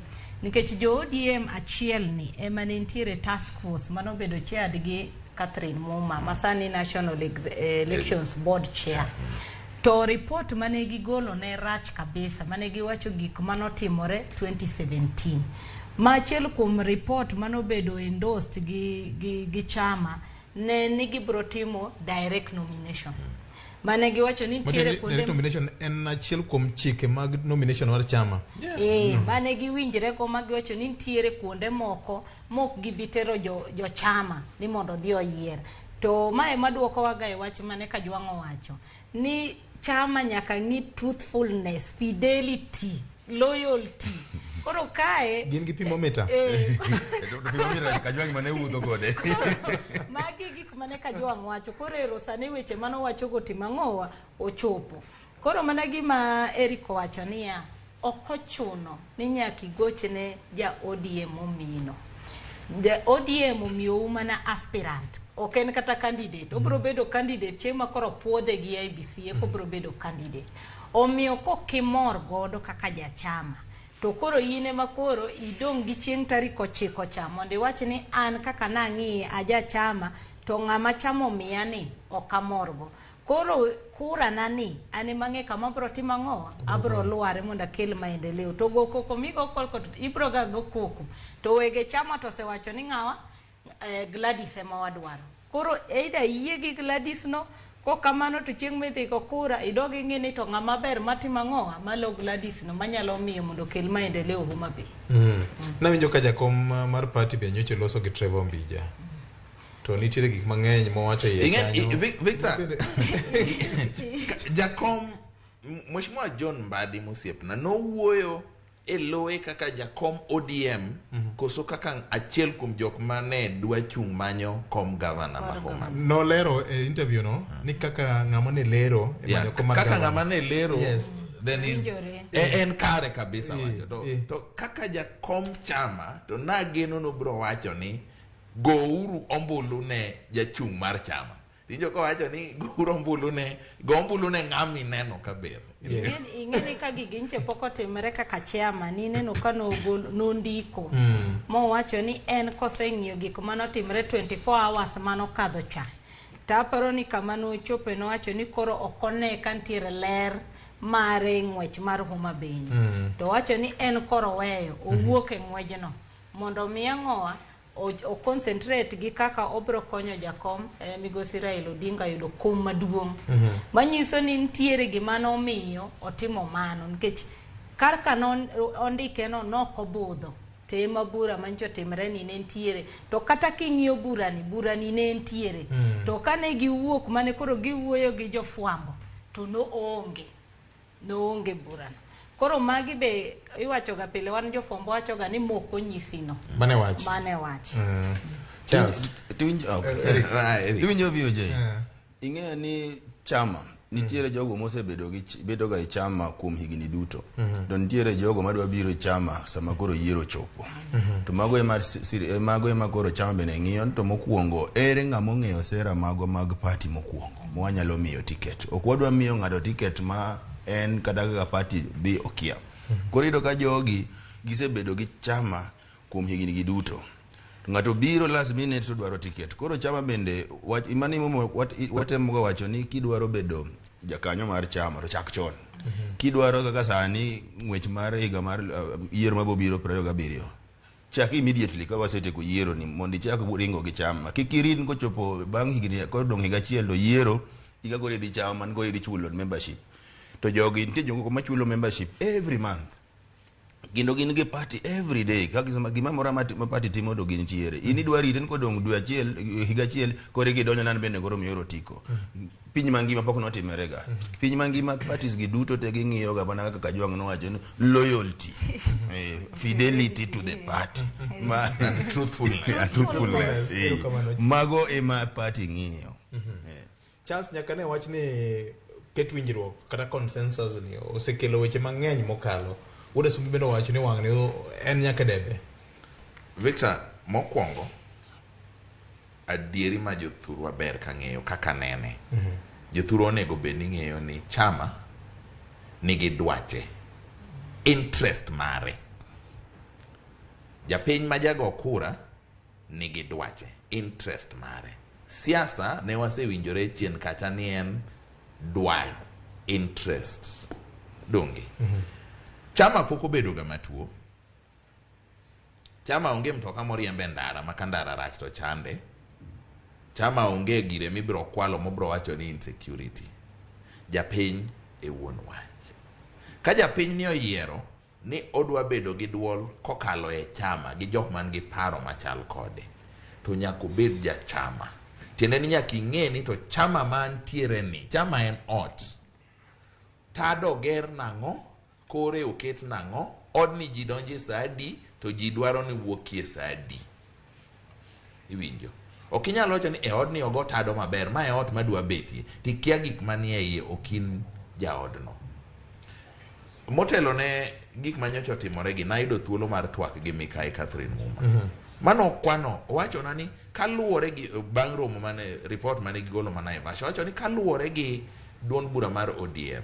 Nikech jo ODM achiel ni ema ne ntiere task force mano bedo chaired gi Catherine Muma masani National Elections Board chair. To report mane gigolo ne rach kabisa mane giwacho gik manotimore 2017. Machiel kuom report manobedo endorsed gi chama ne nigi brotimo direct nomination. Mane giwacho ni ntiere kuonde direct nomination en achiel kuom chike mag nomination mar chama. Mane giwinjre go magiwacho ni ntiere kuonde moko mok gibitero jo chama ni mondo dhi oyier. To mae maduoko waga e wach mane ka Jwang'o wacho ni chama nyaka ng'i truthfulness, fidelity, loyalty. Koro kae gin gi pimometer. Pimometer ka Jwang'o mane wuotho kode. Magi gik mane ka Jwang'o wacho. Koro ero sane weche mano wacho go timang'owa ochopo. Koro mana gima Eric wacho niya okochuno ni nyaki gochne ja ODM omino. The ODM omiyo mana aspirant. Oken kata candidate. Obro bedo candidate chema koro puodhe gi IBC eko bro bedo candidate. Omiyo ko kimor godo kaka jachama. To koro yine makoro idong gi chieng' tarik 9 cha mondo iwach ni an kaka nang'i aja chama to ng'ama chamo miya ni okamorgo. Koro kura nani ane mang'e kama bro timang'owa abro luare mondo akel maendeleo. To go koko migo kolko ibro ga go koko. To wege chama to sewacho ni ng'awa Gladys ema wadwaro. Koro either yie gi Gladys no ko kamano to chieng' midhi ko kura idogi ng'ini to ng'ama ber matimang'owa malo Gladys no manyalo miyo mondo kel maendeleo Homa Bay. Nawinjo ka jakom mar party be nyoche loso gi Trevor Mbija. To nitiere gik mang'eny mowacho iye kanyo. Victor. Jakom Mheshimiwa John Mbadi Musiepna nowuoyo eloe kaka jakom ODM koso kaka achiel kuom jok mane dwa chung manyo kom governor ma Homa. No lero e interview no ni kaka ng'ama ne lero e manyo kom kaka ng'ama ne lero then is en kare kabisa wacho to kaka jakom chama to nageno no bro wacho ni gouru ombulu ne jachung mar chama. Tinjo ko wacho ni gouru ombulu ne ng'ami neno kaber. Ing'eni ka giginche poko timre kaka chama ni neno ka nondiko mo wacho ni en koseng'iyo gik manotimre 24 hours mano kadho cha. Taparo ni kama no chope no wacho ni koro okone ka ntiere ler mare ng'wech mar Homa Bay to wacho ni en koro weyo owuok e ng'wejno mondo miya ng'owa o concentrate gi kaka obro konyo jakom migosi Raila Odinga yudo kom maduong' manyiso ni ntiere gima nomiyo otimo mano nikech karka ondike no nokobudho tema bura mancho timre ni ne ntiere to kata king'iyo burani ne ntiere to kane giwuok mane koro giwuoyo gi jofwambo to no onge burano koro magi be iwacho ga pile wan jofwambo wacho ga ni moko nyisino mane wach Tiwinjo VOJ ing'eyo ni chama nitiere jogo mosebedo ga e chama kuom higni duto to nitiere jogo madwa biro e chama sama koro yiero chopo to mago ema koro chama bende ng'iyo to mokwongo ere ng'ama ong'eyo sera mago mag party mokwongo mwanyalo miyo ticket ok wadwa miyo ng'ato ticket ma en kata kaka party dhi okia koro iyudo ka jogi gisebedo gi chama kuom higni gi duto ng'ato biro last minute to dwaro ticket koro chama bende watemo wacho ni kidwaro bedo jakanyo mar chama to chak chon kidwaro kaka sani ng'wech mar higa mar yiero mabiro 27 chak immediately ka wasetieko yiero ni mondo ichak ringo gi chama kikirin kochopo bang' higni kodong' higa achiel to yiero higa gore dhi chama man gore dhi chulo membership to jogi nitie jogo machulo membership every month gin gi party every day kaka gima mora ma party timo do gin chiere ini dwari ten kodong' dwe achiel higa achiel kore gidonyo nan bende goro mioro tiko piny mangima pok notimerega piny mangima parties gi duto te ging'iyo ga bana kaka Jwang nowacho ni loyalty fidelity to the party truthfulness mago ema party ng'iyo Charles nyaka ne wach ni ket winjruok kata consensus ni osekelo weche mang'eny mokalo Woda sumi bendo wacho ni wang' ni en nyaka debe Victor mokwongo adieri ma jothurwa ber ka ng'eyo kaka nene jothurwa onego bed ni ng'eyo ni chama nigi dwache interest mare japiny ma jago kura nigi dwache interest mare siasa ne wasewinjore chien kacha ni en dwa interest donge chama poko bedo ga matuo chama onge mtoka moriembe ndara makandara rach to chande chama onge gire mibro kwalo mobro wacho ni insecurity japiny e wuon wach ka japiny ni oyiero ni odwa bedo gi duol kokalo e chama gi jok man gi paro machal kode to nyako bed ja chama tiende ni nyaki ng'e ni to chama man tiere ni chama en ot tado ger nang'o kore oket nang'o odni ji donje saadi to ji dwaro ni wuokie saadi iwinjo ok inyalo wacho ni odni ogo tado maber ma ot madwa betie tikia gik manie iye okin jaodno motelo ne gik manyocho timore gi naido thuolo mar twak gi Mikai Catherine Muma mano kwano wacho na ni kaluwore gi bang' romo mane report mane gigolo Naivasha wacho ni kaluwore gi duond bura mar ODM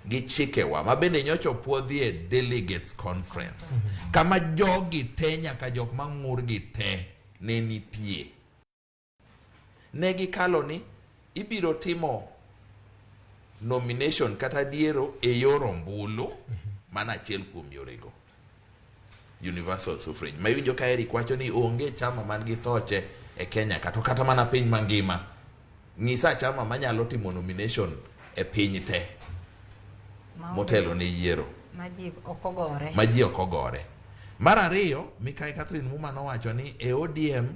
gi chikewa ma bende nyocho puodhie delegates conference kama jogi te nyaka jok mang'ur gi te ne nitie ne gikalo ni ibiro timo nomination kata diero e yor ombulu mana achiel kuom yorego universal suffrage ma iwinjo ka Eric wacho ni onge chama man gi thoche e Kenya kata mana piny mangima ng'isa chama manyalo timo nomination e piny te motelo ne yiero maji okogore mar ariyo Mikai Catherine Muma nowacho ni e ODM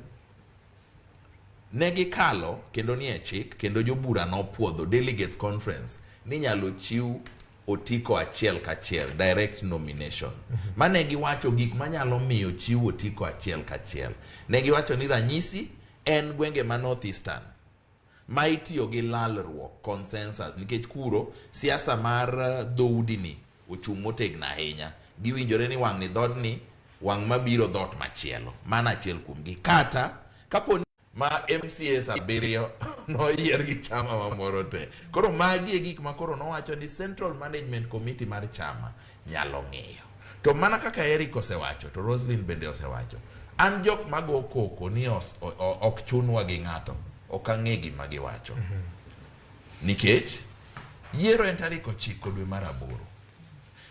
ne gikalo kendo ni e chik kendo jobura nopuodho delegates conference ni nyalo chiw otiko achiel kachiel direct nomination mane giwacho gik manyalo miyo chiw otiko achiel kachiel ne giwacho ni ranyisi en gwenge ma North Eastern ma itiyo gi lalruok consensus nikech kuro siasa mar dhoudi ni ochung' motegno ahinya giwinjore ni wang' ni dhod ni wang' mabiro dhot machielo mana achiel kuom gi kata kapo ma MCAs abiriyo noyier gi chama mamoro te koro magi e gik ma koro nowacho ni Central Management Committee mar chama nyalo ng'eyo to mana kaka Eric osewacho to Roslyn bende osewacho an jok mago koko ni ok chunwa gi ng'ato ok ang'e gima giwacho nikech Yiero en tarik 9 dwe mar 8.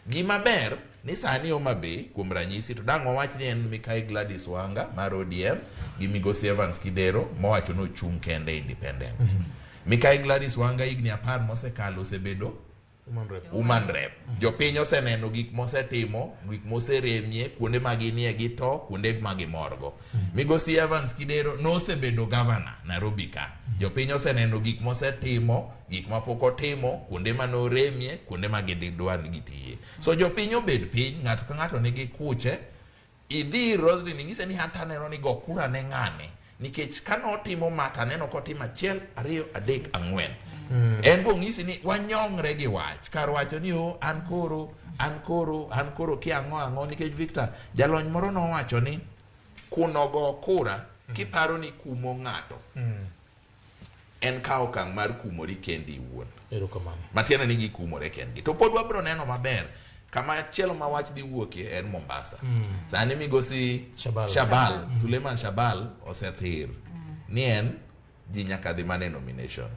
Gima ber ni sani Homa Bay kuom ranyisi to dang' wawach ni en Mikai Gladys Wanga mar ODM gi Migosi Evans Kidero mowacho no chung kende independent. Mikai Gladys Wanga higni 10 mosekalo osebedo Woman Rep. Jopiny oseneno gik mosetimo, gik moseremie, kuonde maginie gi to, kuonde magimorgo. Migosi Evans Kidero nosebedo governor Nairobi ka. Jopiny oseneno gik mosetimo, gik mapok otimo, kuonde manoremie, kuonde magidwar gitiye. So jopiny obed piny, ng'ato ka ng'ato nigi kuche. Idhi Roslyn ing'ise ni hata neno ni go kura ne ng'ane. Nikech kanotimo mata neno kotimo 1, 2, 3, 4. En bong'isi ni wanyongre gi wach kar wacho ni an koro ki ang'o nikech Victor jalony moro nowacho ni kunogo kura kiparo ni kumo ng'ato en kawo okang' mar kumori kendi iwuon. Matiende ni gikumore kendgi. To pod wabro neno maber kama chielo ma wach di wuokie en Mombasa. Sani Migosi Shabal Suleiman Shabal osethir ni en ji nyaka dhi mane nomination.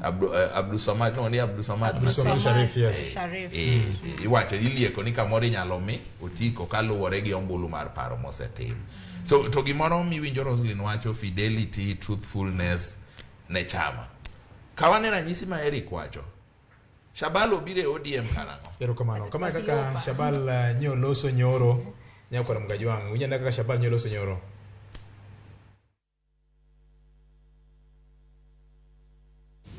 Abdul Samad no ni Abdul Samad Sharif, yes. Iwacho ilieko ni kamoro inyalo mi otiko kaluwore gi ombulu mar paro mosetim. So to gimoro miwinjo Roslyn wacho fidelity, truthfulness ne chama. Kawane ranyisi ma Eric wacho. Shabal obire ODM karang'o. Erokamano. Kama kaka Shabal nyoloso nyoro nyakora Mgajwang'. Unyenda kaka Shabal nyoloso nyoro.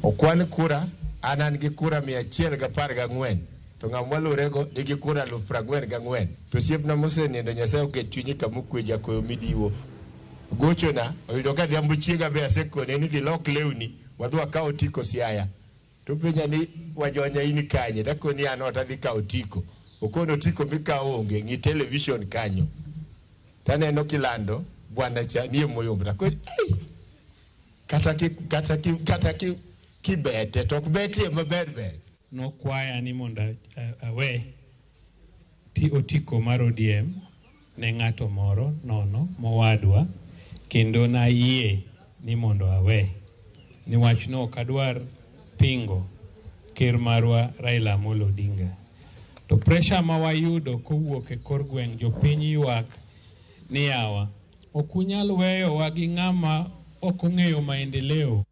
Okwan kura anan gi kura 114 to ng'amwa lurego nigi kura 44. To siepna mosenindo Nyasaye oket chunyi kamukwe jakoyo midiwo. Gochona oyudo ka dhiambo chiega be asekone ni dhi lok lewni wadhi wakaw tiko Siaya. To penya ni wajonya ini kanye dakoni anota dhi kaw tiko. Okono tiko mikawo onge ngi television kanyo. Taneno kilando bwana cha nie moyo mra. Kata kibete to kubete maber. No kwaya ni monda awe ti otiko mar ODM ne ng'ato moro nono mowadwa kendo na yie ni mondo awe ni wach no kadwar pingo ker marwa Raila Amolo Odinga. To pressure ma wayudo kowuok e kor gweng' jopiny ywak ni yawa okunyal weyo wa gi ng'ama okong'eyo maendeleo.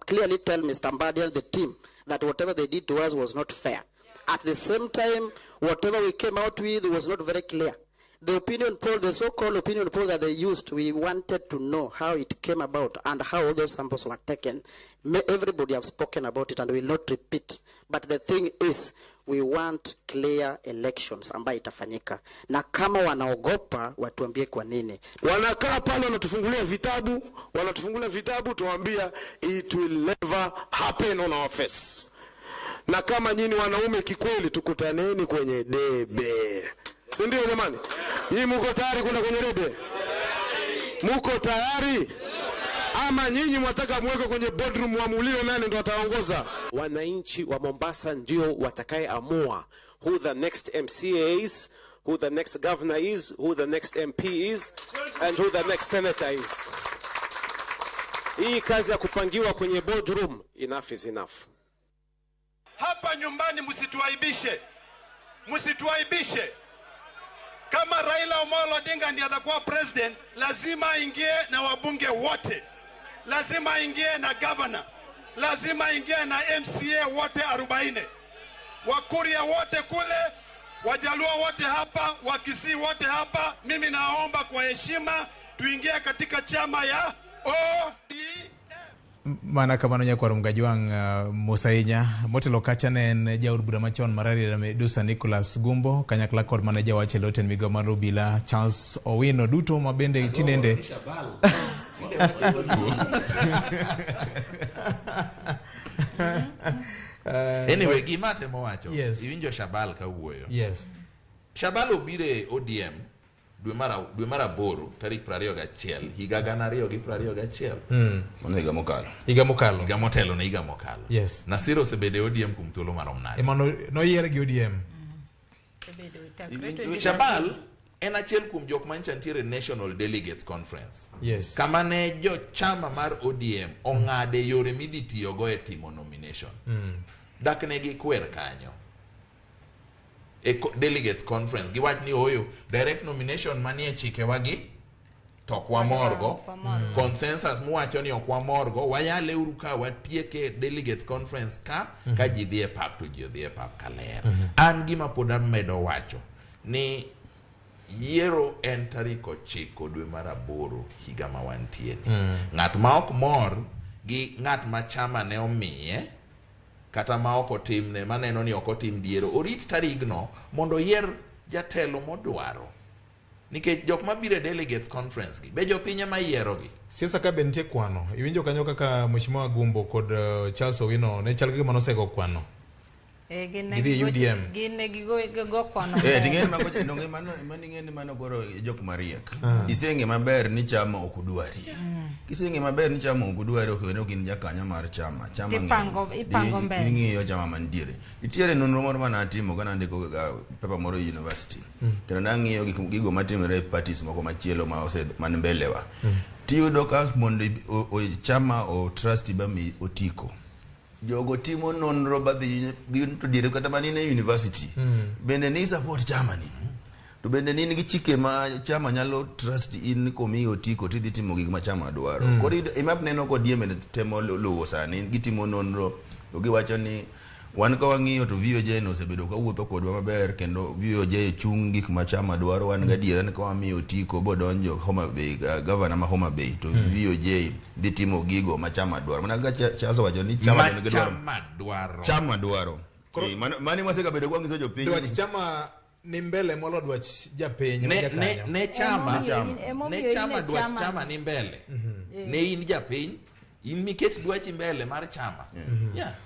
Clearly tell Mr. Mbadi and the team that whatever they did to us was not fair. At the same time, whatever we came out with was not very clear. The opinion poll, the so-called opinion poll that they used, we wanted to know how it came about and how all those samples were taken. Everybody have spoken about it and will not repeat. But the thing is, we want clear elections ambayo itafanyika. Na kama wanaogopa watuambie kwa nini. Wanakaa pale wanatufungulia vitabu tuambia it will never happen on our face. Na kama nyinyi wanaume kikweli tukutaneni kwenye debe. Si ndio jamani? Nyinyi mko tayari kwenda kwenye debe? Mko tayari? Ama nyinyi mwataka muweke kwenye boardroom waamuliwe nani ndo ataongoza? Wananchi wa Mombasa ndio watakayeamua who the next MCA is, who the next governor is, who the next MP is, and who the next senator is. Hii kazi ya kupangiwa kwenye boardroom, enough is enough. Hapa nyumbani msituaibishe. Kama Raila Amolo Odinga ndiye atakuwa president, lazima ingie na wabunge wote. Lazima ingie na governor. Lazima ingie na MCA wote 40. Wakuria wote kule, Wajaluo wote hapa, Wakisii wote hapa. Mimi naomba kwa heshima tuingie katika chama ya ODM. Mana kamano nyakwaro Mgajwang' Musainya motelo kacha ne en jaod bura machon marari da Medusa Nicholas Gumbo kanyakla kod manager wache loten migo marubila Charles Owino duto mabende itinende anyway gimate mowacho yes. Iwinjo Shabal ka wuoyo. Yes. Shabal obire ODM dwe mara 8 tarik 21 higa 2021. Mano higa mokalo. Higa motelo. Yes. Nasiro osebede ODM kum thuolo marom nade. Emano noyier gi ODM. Shabal en achiel kuom jok mancha ntiere National Delegates Conference. Yes. Kama ne jo chama mar ODM ong'ade yore midhi tiyogo e timo nomination. dak ne gi kwer kanyo delegates conference giwach ni oyo direct nomination manie chike wagi to kwa morgo consensus muwacho ni okwa morgo wayale uru ka watieke delegates conference ka ji dhie pap to ji dhie pap kaler an gima pod amedo wacho ni yiero en tarik 9 dwe mar 8 higa ma wantie ni ng'at ma ok mor gi ng'at ma chama ne omiye kata ma ok otimne maneno ni ok otim diero orit tarigno mondo yier jatelo modwaro nikech jok mabiro delegates conference gi be jopiny ma yiero gi siasa ka be nitie kwano iwinjo kanyo kaka Mheshimiwa Gumbo kod Charles Owino ne chal gima nosego kwano gine gigo kwano ting'eni mano koro jok mariek iseng'e maber ni chama ok odwari kiseng'e maber ni chama ok odwari ok in jakanya mar chama ipango mbele ing'iyo chama mantiere nitiere nonro moro mane atimo kana ndiko paper moro e university kendo nang'iyo gigo matimore e parties moko machielo man mbelewa tiyudo ka mondo chama o trust bami otiko jogo timo nonro badhi to dire kata manine university bende ni support chama ni to bende ni gi chike ma chama nyalo trust in komi otiko tidhi timo gik ma chama dwaro koro imap neno kod yeme temo luwo sani gitimo nonro to giwacho ni wan ka wang'iyo to VOJ no osebedo ka wuotho kodwa maber kendo VOJ chung gik ma chama dwaro wan ga diera ni ka wamiyo otiko bodonjo Homa Bay governor ma Homa Bay to VOJ dhi timo gigo ma chama dwaro mana ga chazo wacho ni chama dwaro mani mwaseka bedo kwa ngiso jopiny dwach chama ni mbele molo dwach japiny ne chama dwach chama ni mbele ne in japiny in miket dwachi mbele mar chama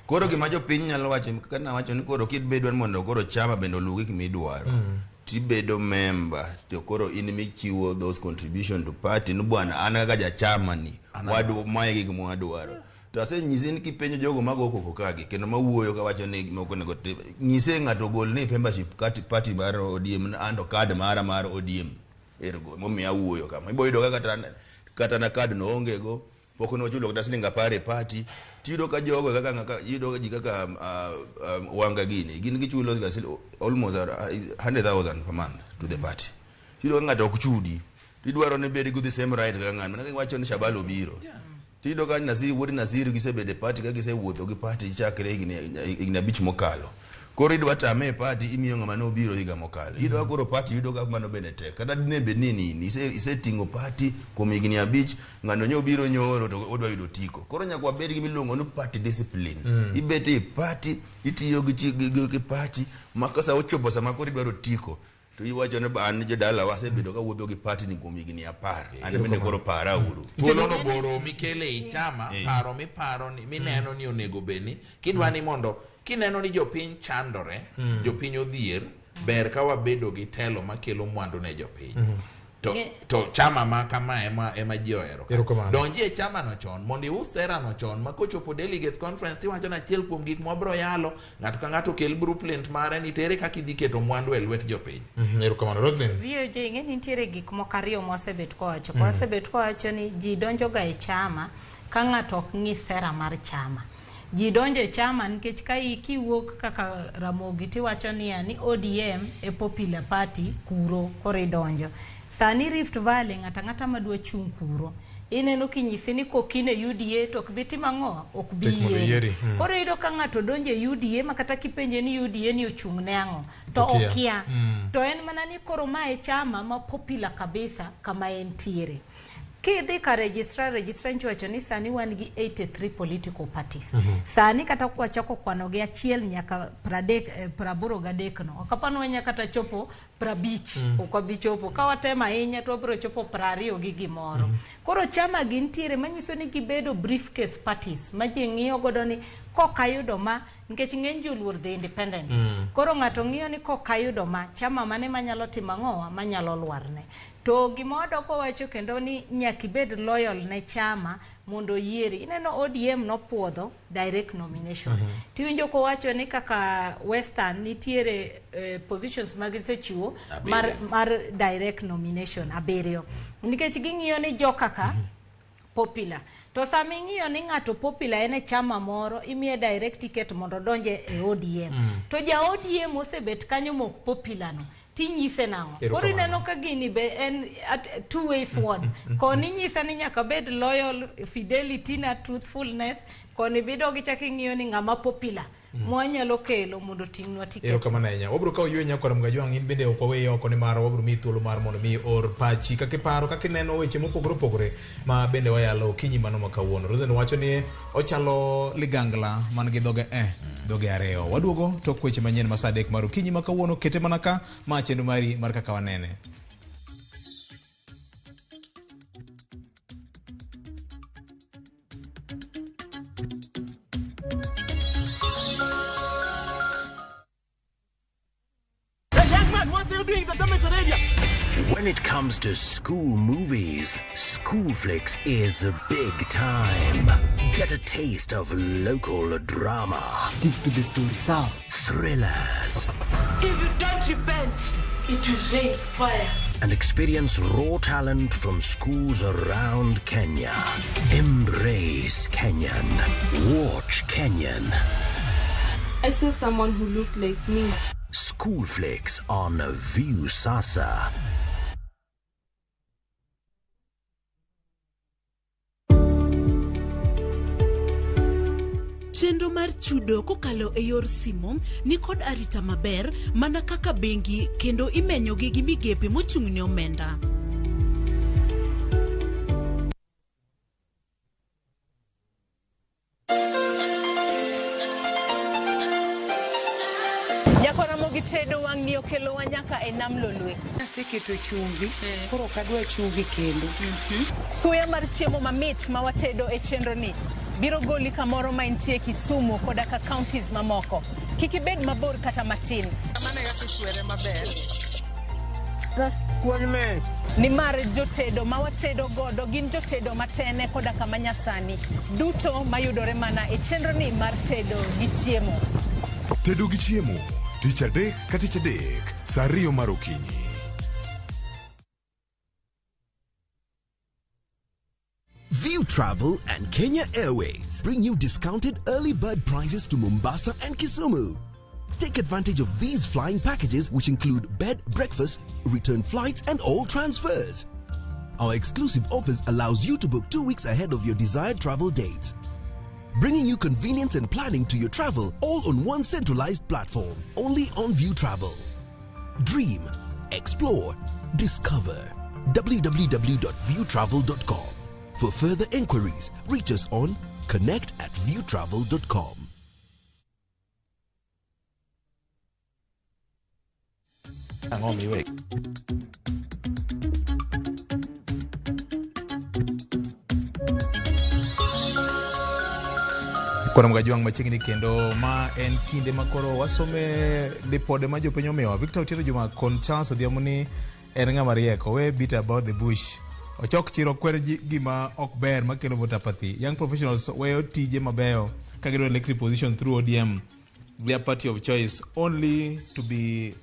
koro gima jopiny nyalo wacho kana wacho ni koro kidbedo mondo koro chama bendo lugi kimidwaro tibedo member to koro in michiwo those contribution to party no bwana an ga ja chama ni wadu mae gik mwadwaro to asenyisi ni kipenjo jogo mago koko kagi kendo mawuoyo ka wacho ni moko nego nyise ng'ato gol ni membership party mar ODM ando card mar ODM ergo momiya wuoyo kama iboyudo kata na card no onge go poko no chulo kata silinga pare party tido ka jogo kaka yido ji kaka wanga gini gichulo almost 100,000 per month to the party tido ng'ato ok chudi tidwaro ne bedi good same right kaka ng'ano ne wacho ni Shabalo biro tido ka Nasir gisebede party ka gisewuotho gi party chakre igni abich mokalo koro idwa tame party imiyo ng'ama no biro higa mokalo idwa koro party yudo ka mano benete kada dine benini isetingo party kuom igni abich ng'ano nyo biro nyoro to odwa yudo tiko koro nyakwa bed gi miluongo ni party discipline ibete party itiyo gi party makasa ochopo sama koro idwaro tiko to iwacho ne ban jodala wasebedo ka wuotho gi party ni kuom igni 10 an mende koro para uru tulono boro mikele i chama paro mi paro ni mineno ni onego beni kidwa ni mondo kineno ni jopiny chandore jopiny odhier ber ka wabedo gi telo makelo mwandu ne jopiny to chama ma kama ema ji ohero donji e chama no chon mondo ius sera no chon ma kochopo delegates conference tiwacho na achiel kuom gik mwabro yalo ng'ato ka ng'ato kel blueprint mare ni tere kaka idhi keto mwandu e lwet jopiny erokamano Roslyn VOJ ng'e nitiere gik moko ariyo mwasebet kowacho wasebet kowacho ni ji donjo ga e chama ka ng'ato ok ng'i sera mar chama ji donjo e chama nikech ka kiwuok kaka Ramogi tiwacho ni ODM e popular party kuro kore donjo sani Rift Valley ng'ata madwa chung kuro ineno kinyisi ni kokine UDA to kbiti mango ok biye koro ido ka ng'ato donje UDA makata kipenje ni UDA ni ochung ne ang'o to okia to en mana ni koro mae chama ma popular kabisa kama entiere kidhi ka registrar nchwacho ni sani wan gi 83 political parties sani kata kwa chako kwano gi achiel nyaka 83 no okapano nyaka kata chopo 50 okwabichopo ka watema hinya to bro chopo 20 gi gimoro koro chama gintiere manyiso ni gibedo briefcase parties ma ji ng'iyo godo ni kokayudo ma nikech ng'eny joluor the independent koro ng'ato ng'iyo ni kokayudo ma chama mane manyalo timo ang'owa manyalo lwarne to gimodo kowacho kendo ni nyakibed loyal ne chama mondo yieri ineno ODM no puodho direct nomination tiwinjo kowacho ni kaka Western nitiere positions magisechiwo mar direct nomination aberio nikech ging'iyo ni jokaka popular. To saming'iyo ni ng'ato popular ene chama moro, imiye direct ticket mondo donje e ODM. To ja ODM osebet kanyo mok popular no. Tinyise nango. Koro ineno ka gini be en two ways sword. Koni nyisa ni nyaka bed loyal, fidelity na truthfulness, koni bido gichaki ng'iyo ni ng'ama popular. Mwanyalo kelo mondo ting'nwa ticket. Ero kama nanya. Wabro ka oywe nyakora mgajuang in bende okwawe oko ni maro wabro mi thuolo mar mondo mi or pachi kake paro kake neno weche mopogore ma bende wayalo kinyi mano makawuono. Rosen wacho ni ochalo ligangla man gi doge areo. Waduogo tok weche manyien masadek maru kinyi makawuono kete manaka ma chendu mari mar Kaka Wanene. When it comes to school movies, School Flicks is big time. Get a taste of local drama. Stick to the story, sir. Thrillers. If you don't repent, it will rain fire. And experience raw talent from schools around Kenya. Embrace Kenyan. Watch Kenyan. I saw someone who looked like me. School Flicks on View Sasa. Chenro mar chudo kokalo e yor simo ni kod arita maber mana kaka bengi kendo imenyo gi migepe mochung'ne omenda. Ramogi tedo wang'ni okelo wanyaka e nam lolwe. Aseketo chumbi, koro kadwa chumbi kendo. Suya mar chiemo mamit ma watedo e chenro ni biro goli kamoro ma intie Kisumu koda ka counties mamoko. Kikibed mabor kata matin. Mane yake chwere maber. Ni mar jotedo ma watedo godo gin jotedo matene koda ka manyasani. Duto mayudore mana e chenro ni mar tedo gi chiemo. Tedo gi chiemo. Tich adek ka tich adek, saa 2 mar okinyi. View Travel and Kenya Airways bring you discounted early bird prices to Mombasa and Kisumu. Take advantage of these flying packages which include bed, breakfast, return flights and all transfers. Our exclusive offers allows you to book 2 weeks ahead of your desired travel dates, bringing you convenience and planning to your travel all on one centralized platform, only on View Travel. Dream, explore, discover. www.viewtravel.com. For further inquiries, reach us on connect@viewtravel.com. Hang on me, wait. Kora mgajuang machiegni kendo ma en kinde makoro wasome lipode ma jopiny omiwa. Victor Otieno Juma kon Charles Odhiambo ni en ng'ama rieko. We beat about the bush. Ochok chiro kwer gima ok ber makelo vote apathy. Young professionals weyo tije mabeyo kagidwa electric position through ODM, their party of choice, only to be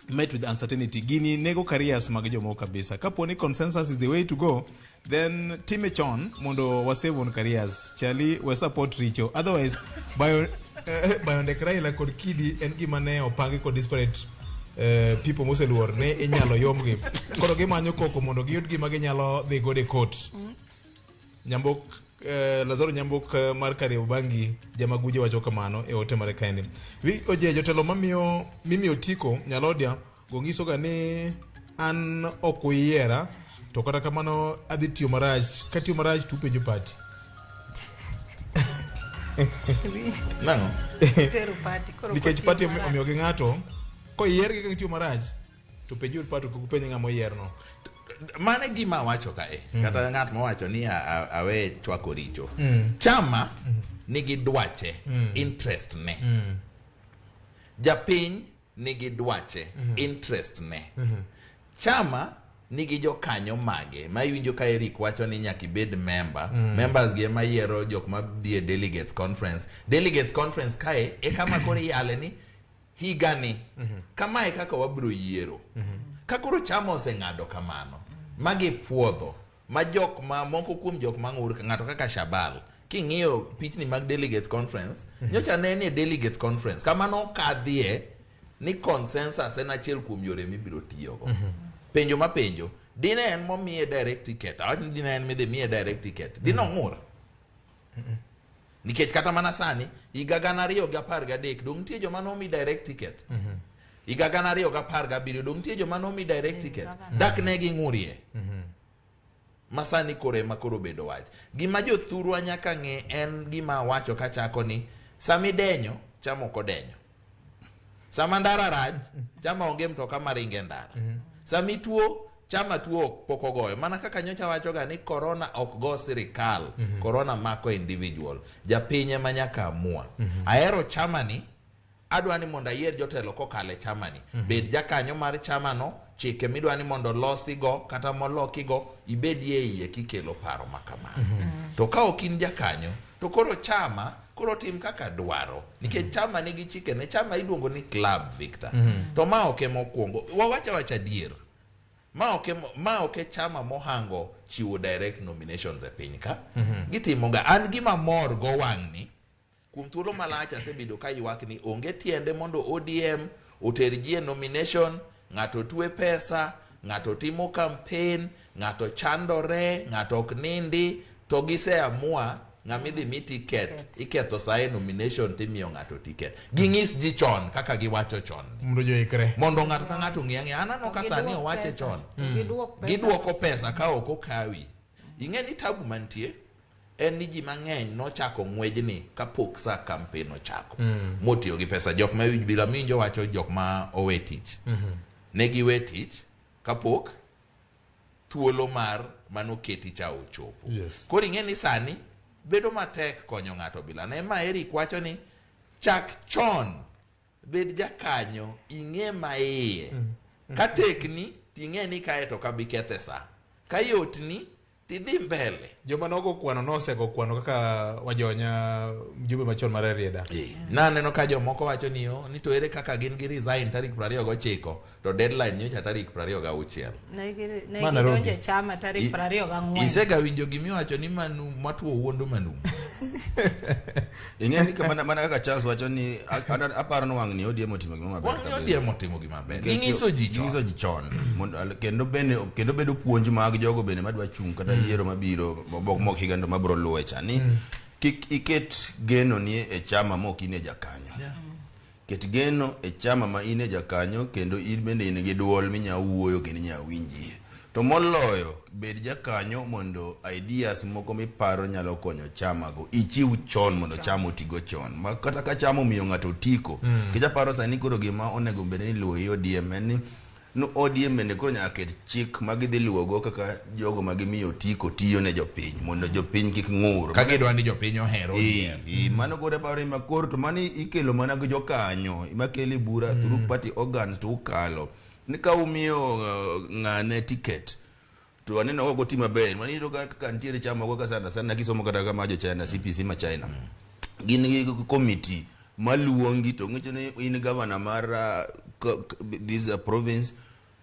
met with uncertainty. Gini nego careers mag jomo kabisa. Kaponi consensus is the way to go, then time chon mondo wasave on careers. Chali we support Richo. Otherwise, Bayonde Kraila kod Kidi en gima ne opangi kod disparate people moseluor ne inyalo yomgi. Koro gimanyo koko mondo giyud gima ginyalo dhi go de court. Nyambok Lazaro Nyambok mar Kariobangi jamaguje wacho kamano e ote mare kaende. Wi oje jotelo mamiyo mimi otiko Nyalodia gongiso ga ni an okuyiera to kata kamano adhi tiyo marach katiyo marach tu penjo party. Nango Teru party koro nikech party omiyo gi ng'ato ko yier gi tiyo marach to penjo party ko penjo ng'amo yier no. Mane gima wacho kae kata ng'at mawacho ni awe chwako richo. Chama nigi dwache, interest ne. Japiny nigi dwache, interest ne. Chama nigi jokanyo mage ma iwinjo ka Eric wacho ni nyaka ibed member. Members gi ema yiero jok ma dhi e delegates conference. Delegates conference kae e kama koro yale ni higani kama e kaka wabro yiero. Kakoro chama oseng'ado kamano magi puodho ma jok ma moko kuom jok ma ng'ur ng'ato kaka Shabal king'iyo pichni mag delegates conference nyocha ne ni delegates conference kamano kadhie ni consensus en achiel kuom yore mibiro tiyogo. Penjo ma penjo dine en momiye direct ticket awach ni dine en midhi miye direct ticket dine ong'ur nikech kata mana sani higa 2013 dong nitie joma nomi direct ticket higa 2017 dong nitie joma nomi direct ticket dak ne ging'urie masani kore makoro bedo wach gima jothurwa nyaka ng'e en gima wacho kachako ni samidenyo chama ok odenyo, sama ndara raj chama onge mtoka maringe ndara, sami tuo chama tuo pok ogoyo, mana kaka nyocha wachoga ni corona ok go sirikal, corona mako individual, japinye manyaka amua. Ahero chama ni, adwa ni mondo ayier jotelo kokale chama ni, bed jakanyo mar chama no, chike midwa ni mondo losigo kata molokigo ibedie iye kikelo paro makamano. To ka ok in jakanyo to koro chama koro tim kaka dwaro nikech chama nigi chike ne chama iluongo ni club Victor. To ma ok mokwongo wacha dier ma ok chama mohango chiwo direct nominations e piny ka gitimoga an gima mor go wang'ni kuom thuolo malach asebedo ka ywak ni onge tiende mondo ODM oter ji e nomination, ng'ato twe pesa, ng'ato timo campaign, ng'ato chandore, ng'ato ok nindi, to gise amua ng'amidhi mi ticket iketho sae nomination timiyo ng'ato ticket. Ging'is ji chon kaka giwacho chon mondo ng'ato ka ng'ato ng'e anano ka sani owache chon giduoko pesa ka ok okawi. Ing'e ni tabu mantie en ni ji mang'eny nochako ng'wejni kapok sa campaign ochako motiyo gi pesa. Jok ma bila minjo wacho jok ma owe tich ne giwe tich kapok thuolo mar manoketi cha ochopo. Koro ing'e ni sani bedo matek konyo ng'ato bila ne ma Eric wacho ni chak chon bed jakanyo ing'e maiye ka tekni ting'e ni kae to kabi kethe sa ka yotni tidhi mbele. Joma nogo kwano nosego kwano kaka wajonya mjumbe machon mar Rieda. Naneno ka jomoko wacho ni ni to ere kaka gin gi resign tarik 29 to deadline nyocha tarik 26. Ne gidonje chama tarik 24. Isega winjo gimi wacho ni manu matuo wuondo manu. Ing'e ni mana kaka Charles wacho ni aparo no wang'ni ODM otimo gima maber. ODM otimo gima maber. Ging'iso ji chon. Kendo bedo puonj mag jogo bende madwa chung kata yiero mabiro mok higando mabro luwe cha ni kik iket geno ni e chama mok ine jakanyo. Ket geno e chama ma ine jakanyo kendo in bende in gi duol minya wuoyo kendo nya winji. To moloyo bed jakanyo mondo ideas moko miparo nyalo konyo chama go ichiw chon mondo chama otigo chon. Ma kata ka chama omiyo ng'ato tiko kija paro sani koro gima onego bende ni luwo ODM ni no ODM bende koro nyaka ket chik magidhi luwogo kaka jogo magimiyo tiko tiyo ne jopiny mondo jopiny kik ng'ur ka gidwa ni jopiny ohero mano koro paro ma koro to mani ikelo mana gi jokanyo imakeli bura through party organs to ukalo ni ka umiyo ng'ane ticket to aneno ko gotima maber mani to ka ntiere chama go sana kisomo kata kama jo China CPC ma China gin gi committee maluongi to ng'icho ni in governor mar this province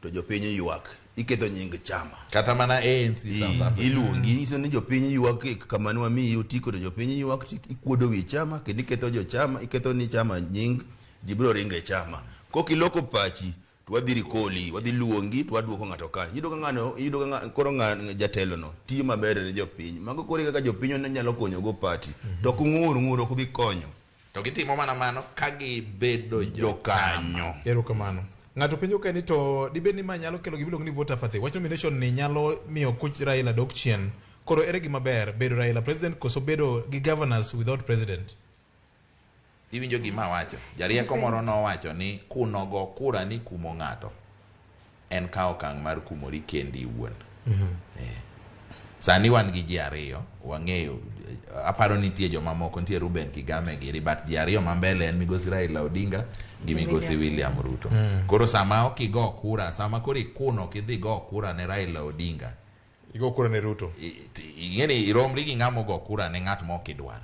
to jopiny ywak iketho nying chama kata mana ANC South Africa iluongi iso ni jopiny ywak kama ni wami utiko to jopiny ywak ikuodo wi chama kendo iketho jo chama iketho ni chama nying jibro ringe chama kokiloko pachi wadhi koli wadhi luongi to waduoko ng'ato kanyo yudo ka koro jatelo no tiyo maber ne jopiny mago kore kaka jopiny nyalo konyo go party to kung'ur ok bi konyo to gitimo mana mano ka gibedo jokanyo. Erokamano. Ng'ato penjo ka ni to dibed ni ma nyalo kelo gibiluongo ni voter apathy. Watch nomination ni nyalo miyo kuch Raila dok chien. Koro ere gima ber bedo Raila president koso bedo gi governors without president. Iwinjo gima wacho. Jarieko moro no wacho ni kunogo kura ni kumo ng'ato en ka okang' mar kumori kendi wuon. Sani wan gi ji ariyo wang'eyo aparo nitie joma moko nitie Ruben Kigame giri but ji ariyo mambele en migosi Raila Odinga gi migosi William Ruto. Koro sama okigo kura sama kori kuno kidhi go kura ne Raila Odinga igo kura ne Ruto ing'eni iromri gi ng'amo go kura ne ng'at ma okidwar.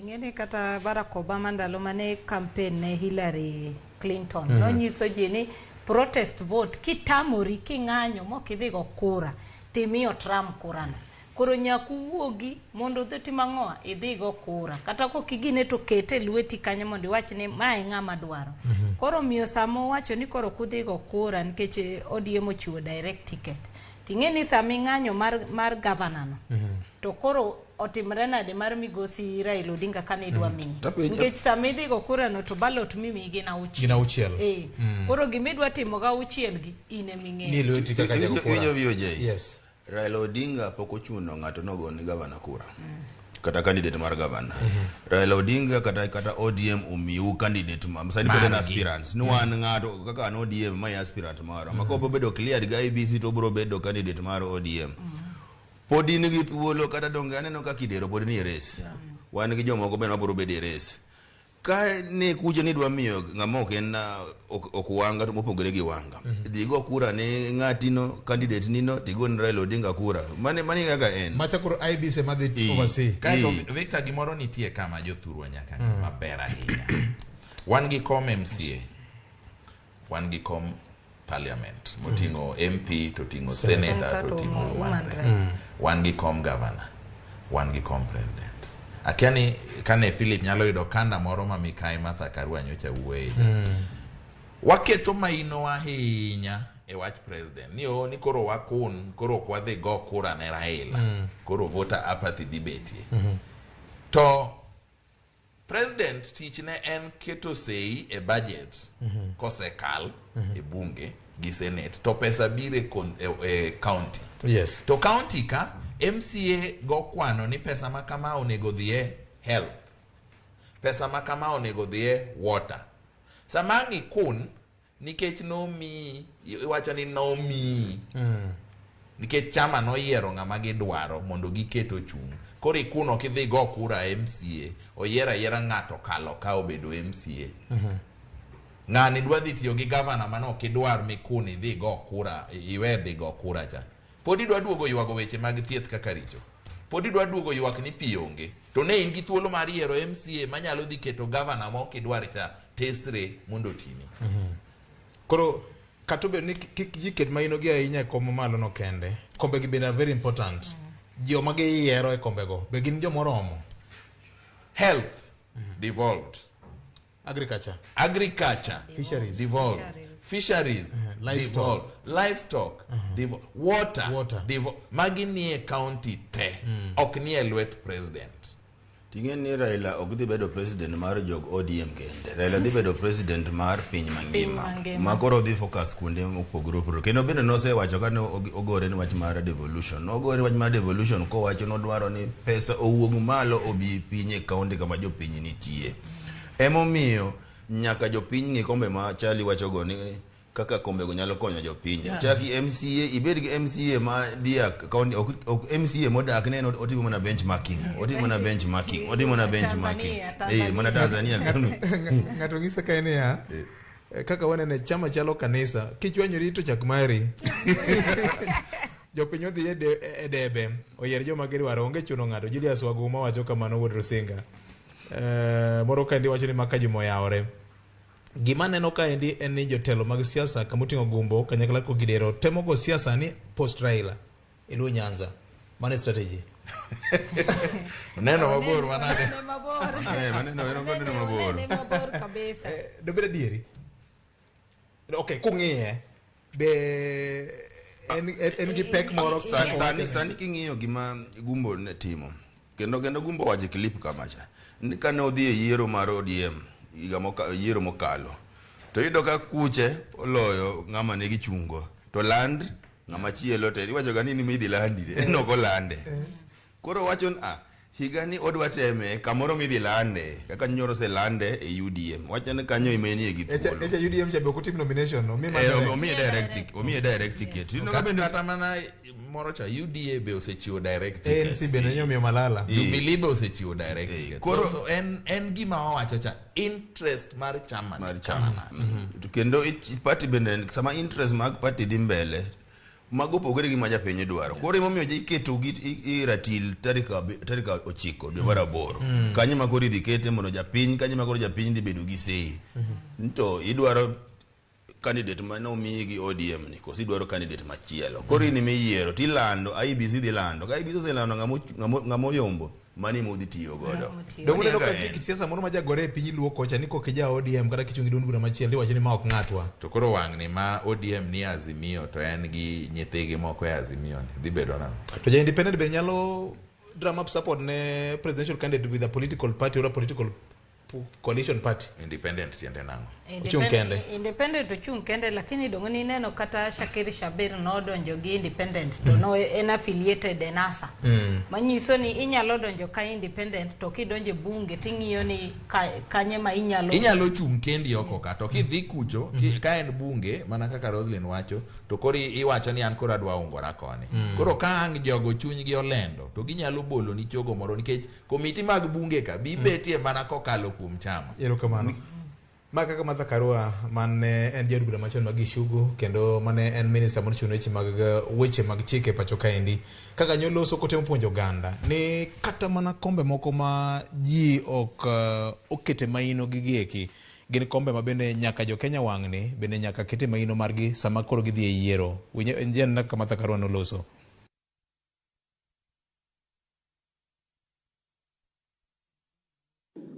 Ing'eni kata Barack Obama ndalo mane campaign ne Hillary Clinton nonyiso ji ni protest vote kitamori king'anyo mokidhi go kura timiyo Trump kurano. koro nyaku wuogi mondo dheti mang'oa idhi go kura kata ko kigine to kete lweti kanyo mondo iwach ni mae ng'ama dwaro koro miyo samo wacho ni koro kudhi go kura nikech ODM ochiwo direct ticket ting'e ni sami ng'anyo mar governor no to koro otimre nade mar migosi Raila Odinga kane idwa miyi nikech sami dhi go kura no to ballot mimi gina auchiel koro gimidwa timo ga auchiel gi ine ming'e ni lweti kaka jago kura yes Raila Odinga pok ochuno ng'ato nogo ni governor kura kata candidate mar governor Raila Odinga kata ODM umiu candidate sani bedo aspirants ni wan ng'ato kaka an ODM my aspirant mara mako bedo clear ga IBC to bro bedo candidate mar ODM podi ni gi thuolo kata donge aneno ka kidero podi ni race wan gi jomoko ben mabro bedo e race ka ne kuche ni dwa miyo ng'ama ok en okuwanga to mopogore gi wanga digo kura ne ng'atino candidate nino tigon Raila Odinga kura mane kaka en macha kuro IBC madhi oversee kaito Victor gimoro nitie kama jothurwa nyaka maber ahinya wan gi kom MCA wan gi kom parliament motingo MP to tingo senator to tingo wan gi kom governor wan gi kom president akiani kane Philip nyalo yudo kanda moro ma Mikai Martha Karua nyocha wuoye waketo maino ahinya e wach president ni koro wakun koro kwadhi go kura ne Raila koro voter apathy debate to president tich ne en keto sei e budget kosekal e bunge gi senate to pesa bire e county yes to county ka MCA go kwano ni pesa makama onego dhie health pesa makama onego dhie water samangi kun nikech nomi iwacho ni nomi nikech chama no yiero ng'ama gidwaro mondo giketo chung koro kuno kidhi go kura MCA oyiera ng'ato kalo ka obedo MCA ng'ani dwa dhi tiyo gi governor mano kidwar mikuni dhi go kura iwe dhi go kura cha podi dwa duogo ywago weche mag thieth kaka richo podi dwa duogo ywak ni pi onge to ne in gi thuolo mar yiero MCA manyalo dhi keto governor mo kidwar cha tesre mondo timi koro katobe ni jiket maino gi ahinya komo malo no kende kombe gi been very important joma gi yiero e kombe go be gin jomoromo health devolved agriculture fisheries devolved fisheries livestock water magi nie county te ok nie lwet president tingen ni Raila ok dhi bedo president mar jog ODM kende Raila dhi bedo president mar piny mangima makoro dhi focus kuonde mopogore kendo bende nosewacho ka ogore ni wach mar devolution kowacho nodwaro ni pesa owuog malo obi piny e county kama jopiny nitie emomiyo nyaka jopiny ng'e kombe ma chali wacho go ni kaka kombe go nyalo konyo jopiny chaki MCA ibed gi MCA ma dia county ok MCA modak ne otimo mana benchmarking mana Tanzania kanu ngato ngisa kaene ya kaka wanene chama chalo kanisa kichwanyori to chak mari jopiny odhi e debe oyier joma gidwaro onge chuno ng'ato Julius Waguma wacho kamano wuod Rusinga moro kandi wacho ni maka jimo yaore gima neno ka endi en ni jotelo mag siasa kamutingo gumbo kanyakla ko gidero temo go siasa ni post Raila ilu Nyanza mane strategy neno mabor manade maneno mabor kabisa dobeda dieri okay kung'iye be en gi pek moro sani king'iyo gima gumbo ne timo kendo gumbo waje clip kamacha kane odhi e yiero mar ODM yiero mokalo to yudo ka kuche oloyo ng'ama ne gichungo to land ng'ama chielo te iwacho ga nini midhi landi noko lande koro wacho higa ni odwa teme kamoro midhi lande kaka nyoro se lande e UDM wacho ni kanyo imenie gi thuolo echa UDM chabe ko team nomination no omi direct ticket no ka bende hata mana moro cha UDA be osechiwo direct ticket ANC bende nyomiyo malala Jubilee be osechiwo direct ticket so en gima wawacho cha interest mar chama kendo party bende sama interest mag party dhi mbele mago pogore gi maja penye dwaro koro imomiyo je iketo gi ratil tarika 9 dwe mar 8 kanyo makori dhi kete mondo japiny kanyo makoro japiny dhi bedo gi sei to idwaro candidate mane omigi ODM ni kosi dwaro candidate machielo koro in miyiero tilando IBC dhi lando ka IBC oselando ngamo yombo mani modhi tiyo godo dongo neno ka kit siasa moro ma jagore e piny luo kocha ni kokija ODM kata kichungi dun bura machielo iwacho ni ma ok ng'atwa to koro wang' ni ma ODM ni Azimio to en gi nyithigi moko e Azimio ni dhi bedo nano to ja independent be nyalo drum up support ne presidential candidate with a political party or a political coalition party independent tiende nango independent ochung kende lakini dongo ni neno kata Shakiri Shabir no donjo gi independent to no en affiliated e NASA manyiso ni inyalo donjo ka independent to kidonje bunge ting'iyo ni kanye ma inyalo chung kendi oko ka to kidhi kucho ka en bunge mana kaka Roslyn wacho to kori iwacho ni an koro adwa ungora koni koro ka ang jogo chuny gi olendo to ginyalo bolo ni chogo moro nikech komiti mag bunge ka bibetie mana kokalo kuom chama erokamano Maka kaka Martha Karua mane en jaod bura machon mag Ishugu kendo mane en minister mochuno weche mag chike pacho kaendi kaka nyoloso kotemo puonjo ganda ni kata mana kombe moko ma ji ok okete maino gigieki gin kombe ma bende nyaka jo Kenya wang'ni bende nyaka kete maino margi sama koro gidhi e yiero njen na kaka Martha Karua noloso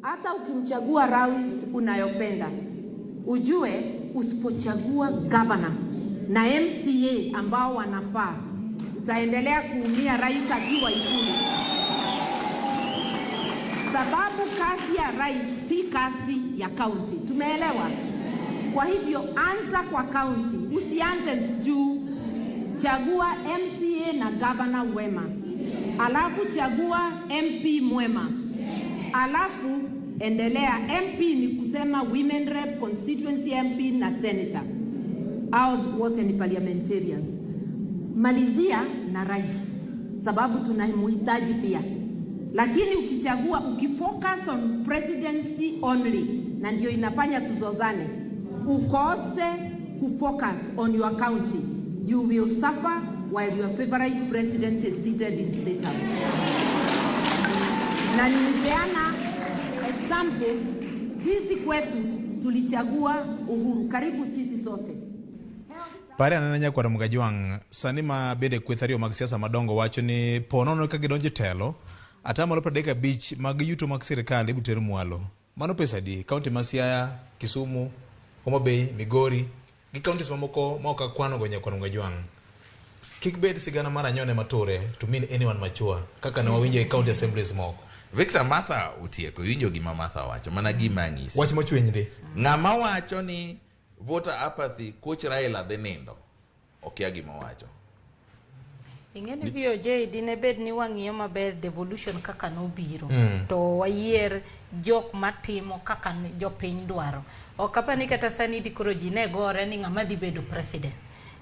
Hata ukimchagua rais unayopenda, ujue usipochagua governor na MCA ambao wanafaa, utaendelea kuumia rais akiwa Ikulu. Sababu kazi ya rais si kazi ya county. Tumeelewa? Kwa hivyo anza kwa county, usianze juu. Chagua MCA na governor wema. Alafu chagua MP mwema. Alafu endelea. MP ni kusema women rep, constituency MP na senator au wote ni parliamentarians. Malizia na rais sababu tunamhitaji pia, lakini ukifocus on presidency only na ndio inafanya tuzozane, ukose kufocus on your county, you will suffer while your favorite president is seated in State House. Na nilipeana example, sisi kwetu tulichagua Uhuru, karibu sisi sote. Pare ananya kwa Ramugajwang sani ma bede kwethario mag siasa madongo wacho ni ponono ka gidonje telo atamalo 35 mag yuto mag sirikal ibuteru mwalo. Mano pesa di county ma Siaya, Kisumu, Homa Bay, Migori gi counties mamoko maoka kwano gonya kwa Ramugajwang. Kikbed sigana mara nyone mature to mean anyone mature kaka na wawinje county assemblies moko. Victor Martha utieko winjo gima Martha wacho mana gima ng'isi wach mochwenyre ng'ama wacho ni voter apathy coach Raila dhi nindo okia gima wacho ingeni VOJ dine bed ni wang'iyo maber devolution kaka nobiro to wayier jok matimo kaka jopiny dwaro okapa ni kata sani dikoro ji ne gore ni ng'ama dhi bedo president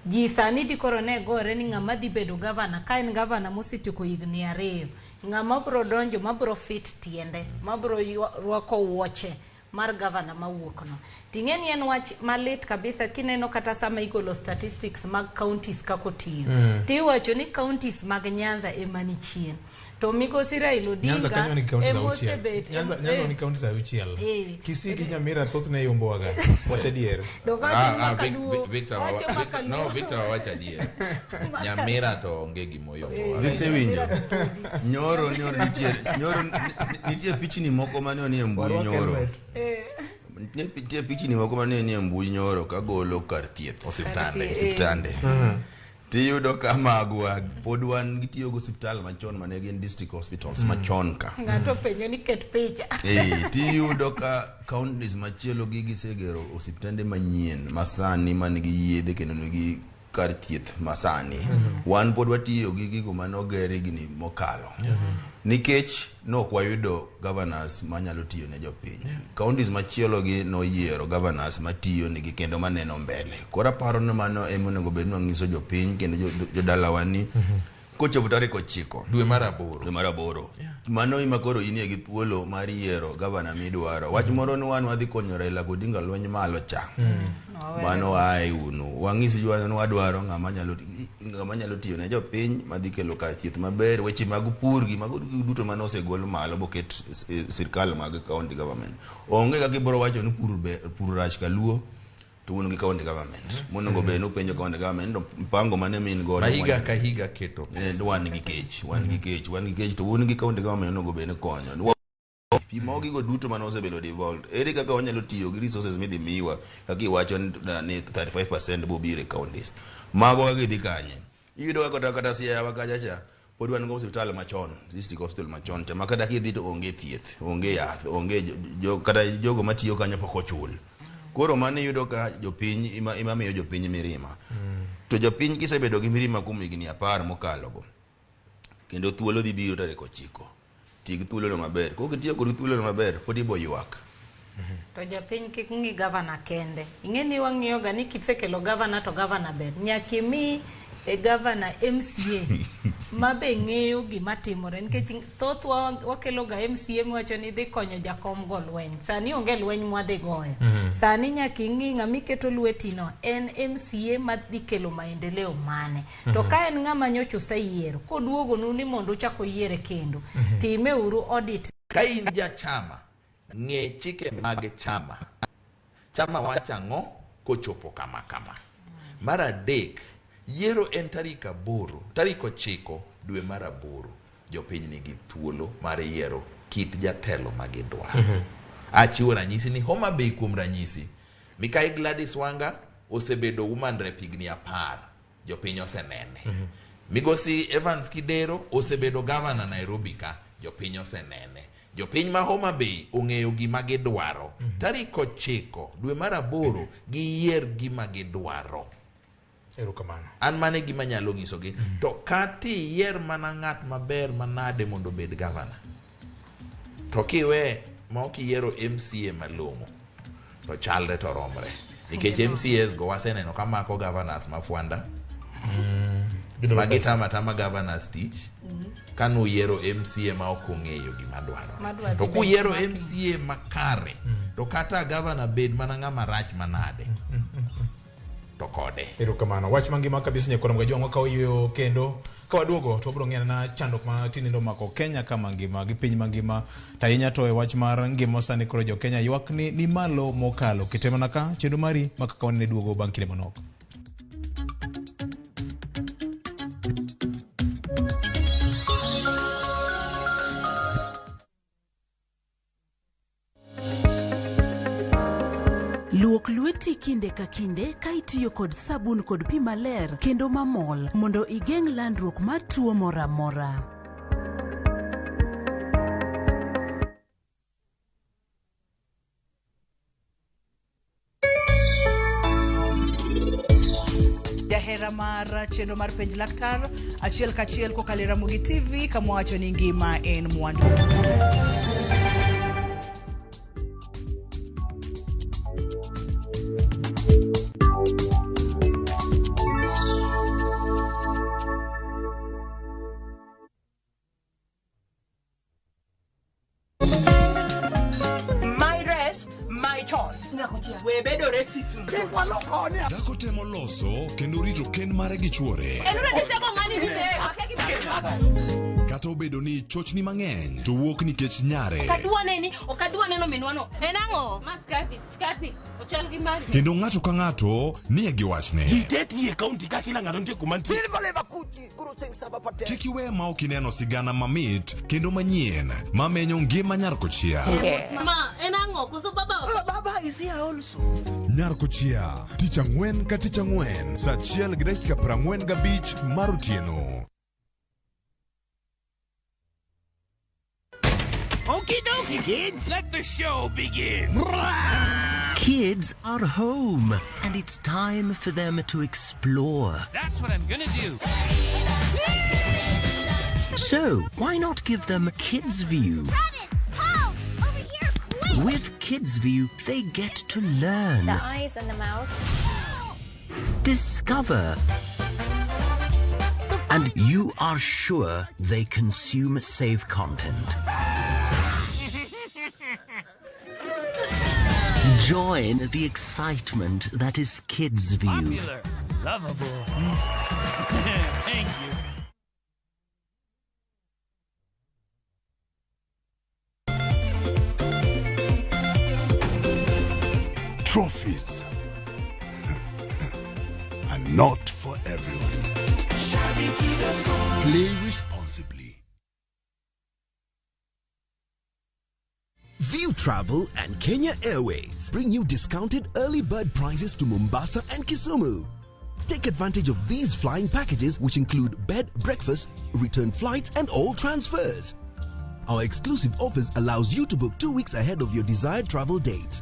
ji sani dikoro ne gore ni ng'ama dhi bedo governor ka en governor mosetieko higni 2 ng'ama bro donjo mabro fit tiende mabro rwako wuoche mar governor mawuok no tingeni en wach malit kabisa kineno kata sama igolo statistics mag counties kako tiyo tiwacho ni counties mag Nyanza emani chien to migosi Raila Odinga emosebet Nyanza ni counties auchiel Kisii Nyamira thothne yombo waga wacha dier Victor wacha dier Nyamira to onge gimoyombo Victor winjo nyoro nitie pichni moko mane ni mbui nyoro nitie pichni moko mane ni mbui nyoro kagolo kar thieth osiptande tiyudo ka magwa pod wan gitiyo go hospital machon mane gin district hospitals machon ka ngato penyo ni ket picha tiyudo ka counties machielo gisegero hospitande manyien masani manigi yedhe kendo nigi kar thieth masani wan pod watiyo gi gigo manogere gini mokalo nikech nok wayudo governors manyalo tiyo ne jopiny counties machielo gi noyiero governors matiyo nigi kendo maneno mbele kora paro ni mano emonego bed nwangiso jopiny kendo jodalawani kochopo tarik 9 dwe mar aboro mano ima koro inie gi thuolo mar yiero governor midwaro wach moro ni wan wadhi konyo Raila Odinga lweny malo cha mano ai unu wangisi jwana wadwaro ng'ama nyalo tiyo ne jopiny madhi kelo ka thieth maber weche mag pur gi mago duto mano osegol malo boket sirkal mag county government onge ka gibro wacho ni pur rach kaluo to un gi county government monego be no penjo county government mpango mane min go higa ka higa keto wan gi kech to un gi county government onego be ne konyo pi mogi go duto mane osebedo devolved ere kaka wanyalo tiyo gi resources midhi miwa kaka iwacho ni 35% bo bire counties mago gidhi kanye iyudo kata Siaya kachacha pod wan go hospital machon district hospital machon te makada kidhi to onge thieth onge yath onge kata jogo matiyo kanyo pok ochul koro mane yudo ka jopiny ima miyo jopiny mirima to jopiny kisebedo gi mirima kuom higni 10 mokalo go kendo thuolo dhi biro tarehe 9 tig thuolo no maber kok tiyo kod thuolo no maber pod ibo ywak to japiny kik ngi governor kende ingeni wang'iyo ga ni kisekelo governor to governor ber nyaki mi e governor MCA mabe ng'eyo gima timore nikech thoth wakelo ga MCA mwacho ni dhi konyo jakom go lweny sani onge lweny mwadhi goyo sani nyaki ng'i ng'ami keto lweti no en MCA madhi kelo maendeleo mane to ka en ng'ama nyocha oseyiero koduogo nu ni mondo chako yiere kendo time uru audit ka in ja chama ng'e chike mag chama wacha ng'o kochopo kama mar adek yiero en tarik 9 dwe mar 8 jopiny nigi thuolo mar yiero kit jatelo magidwaro achiwo ranyisi ni Homa Bay kuom ranyisi Mikai Gladys Wanga osebedo woman rep higni 10 jopiny osenene Migosi Evans Kidero osebedo governor Nairobi ka jopiny osenene jopiny ma Homa Bay ong'eyo gima gidwaro tarik 9 dwe mar 8 giyier gima gidwaro erokamano an mane gima nyalo nyisogi to kati yier mana ng'at maber manade mondo bed governor to kiwe ma ok yiero MCA malong'o to chalre to romre nikech MCAs go waseneno kamako governors mafwanda magitama governors tich kanu yiero MCA ma ok ong'eyo gima dwaro to kuyiero MCA makare to kata governor bed mana ng'ama rach manade to kode erokamano wach mangima kabisa nyakoro mga jwang'o ka oyuyo kendo ka waduogo to bro ng'ena na chandok ma tinindo mako Kenya kama ngima gi piny mangima tainya to e wach mar ngima sani koro jo Kenya ywak ni malo mokalo kitemana ka chenro mari makaka wanene duogo bang' kinde manok Luok lweti kinde ka kinde ka itiyo kod sabun kod pi maler kendo mamol mondo igeng' landruok mar tuo mora mora. Jahera mar chenro mar penj laktar achiel kachiel kokalo Ramogi TV kama wacho ni ngima en mwandu. Dhako temo loso kendo rito ken mare gi chuore. Kata obedo ni chochni mang'eny to wuok nikech nyare. Kendo ng'ato ka ng'ato nie gi wachne. Kik iwe ma ok ineno sigana mamit kendo manyien mamenyo ngima nyar kochia. Nyar kochia tich ang'wen ka tich ang'wen saa 1:45 mar otieno. Okie dokie, kids. Let the show begin. Kids are home, and it's time for them to explore. That's what I'm gonna do. So, why not give them Kids View? Paul, over here, quick! With Kids View, they get to learn, The eyes and the mouth. discover, and you are sure they consume safe content. Join the excitement that is Kids View. Popular, lovable. Thank you. Trophies, Play responsibly. View Travel and Kenya Airways bring you discounted early bird prices to Mombasa and Kisumu. Take advantage of these flying packages, which include bed, breakfast, return flights, and all transfers. Our exclusive offers allows you to book 2 weeks ahead of your desired travel dates,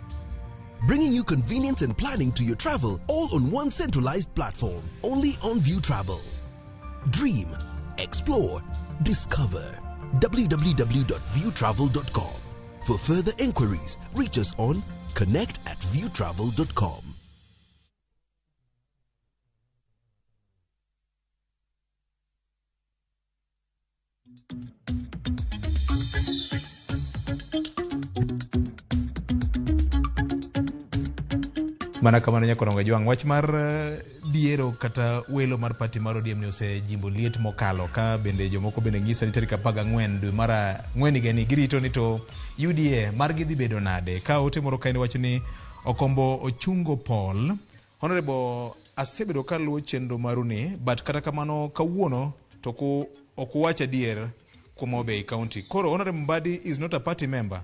bringing you convenience and planning to your travel all on one centralized platform, only on View Travel. Dream, explore, discover. www.viewtravel.com. For further inquiries, reach us on connect@viewtravel.com. Mana kamano nyakorongo jwang' wach mar diero kata welo mar pati mar ODM ni ose jimbo liet mokalo ka bende jomoko bende ng'isa ni tarik 14 dwe mar ang'wen higani girito ni to UDA margi dhi bedo nade ka ote moro kae wacho ni Okombo Ochungo Paul Honorable asebedo ka luwo chenro maru ni but kata kamano kawuono to ok wacha adier kuom Obey County. Koro Honorable Mbadi is not a party member.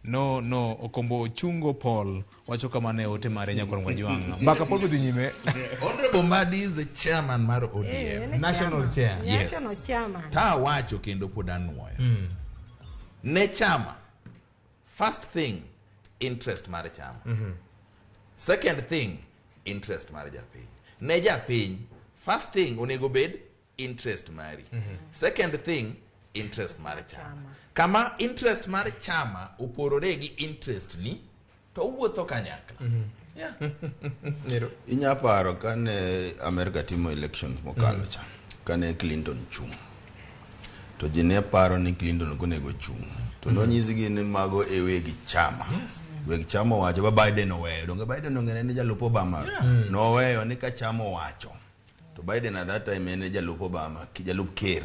No, Okombo Ochungo Paul wacho kamane ote mare nyakorongo jwang'. Mbaka Paul dhi nyime. Honorable Mbadi is the chairman mar ODM. National chair. Yes. National chairman. Ta wacho kendo pod anuoyo. Ne chama. First thing, interest mar chama. Second thing, interest mar japiny. Ne japiny, first thing onego bed interest mari. Second thing, interest mar chama. Kama interest mar chama uporore gi interest ni to wuotho kanyakla. Inyaparo kane America timo elections mokalo cha kane Clinton chung to jine paro ni Clinton onego chung to nonyisi gi ni mago ewegi chama. Weg chama wacho ba Biden oweyo donge Biden ongene ni jalupo Obama no weyo ni ka chama wacho to Biden at that time ene jalupo Obama ki jalup Kerr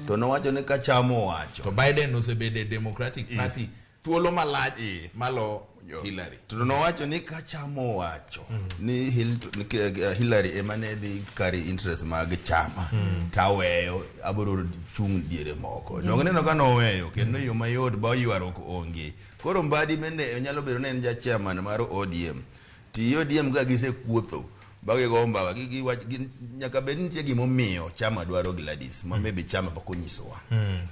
to no wacho ni ka chama wacho to Biden osebede Democratic Party thuolo malach malo Hillary to no wacho ni ka chama wacho ni Hillary emane dhi kari interest mag chama taweyo aburo chung diere moko donge neno ka no weyo kendo yo mayot ba yuarok onge. Koro Mbadi bende nyalo bedo ne en ja chairman mar ODM ti ODM ga gise kuotho bage gomba gi nyaka bed nitie gimomiyo chama dwaro Gladys ma maybe chama pok onyisowa.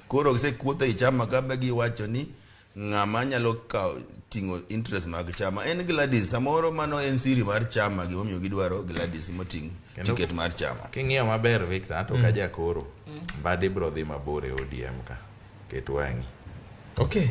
Koro gise kuotho i chama ka bagi wacho ni ng'ama nyalo tingo interest mag chama en Gladys. Samoro mano en siri mar chama gimomiyo gidwaro Gladys moting ticket mar chama. King'iyo maber Victor to ka jakoro Mbadi bro dhi mabor e ODM ka ket wang'i. Okay.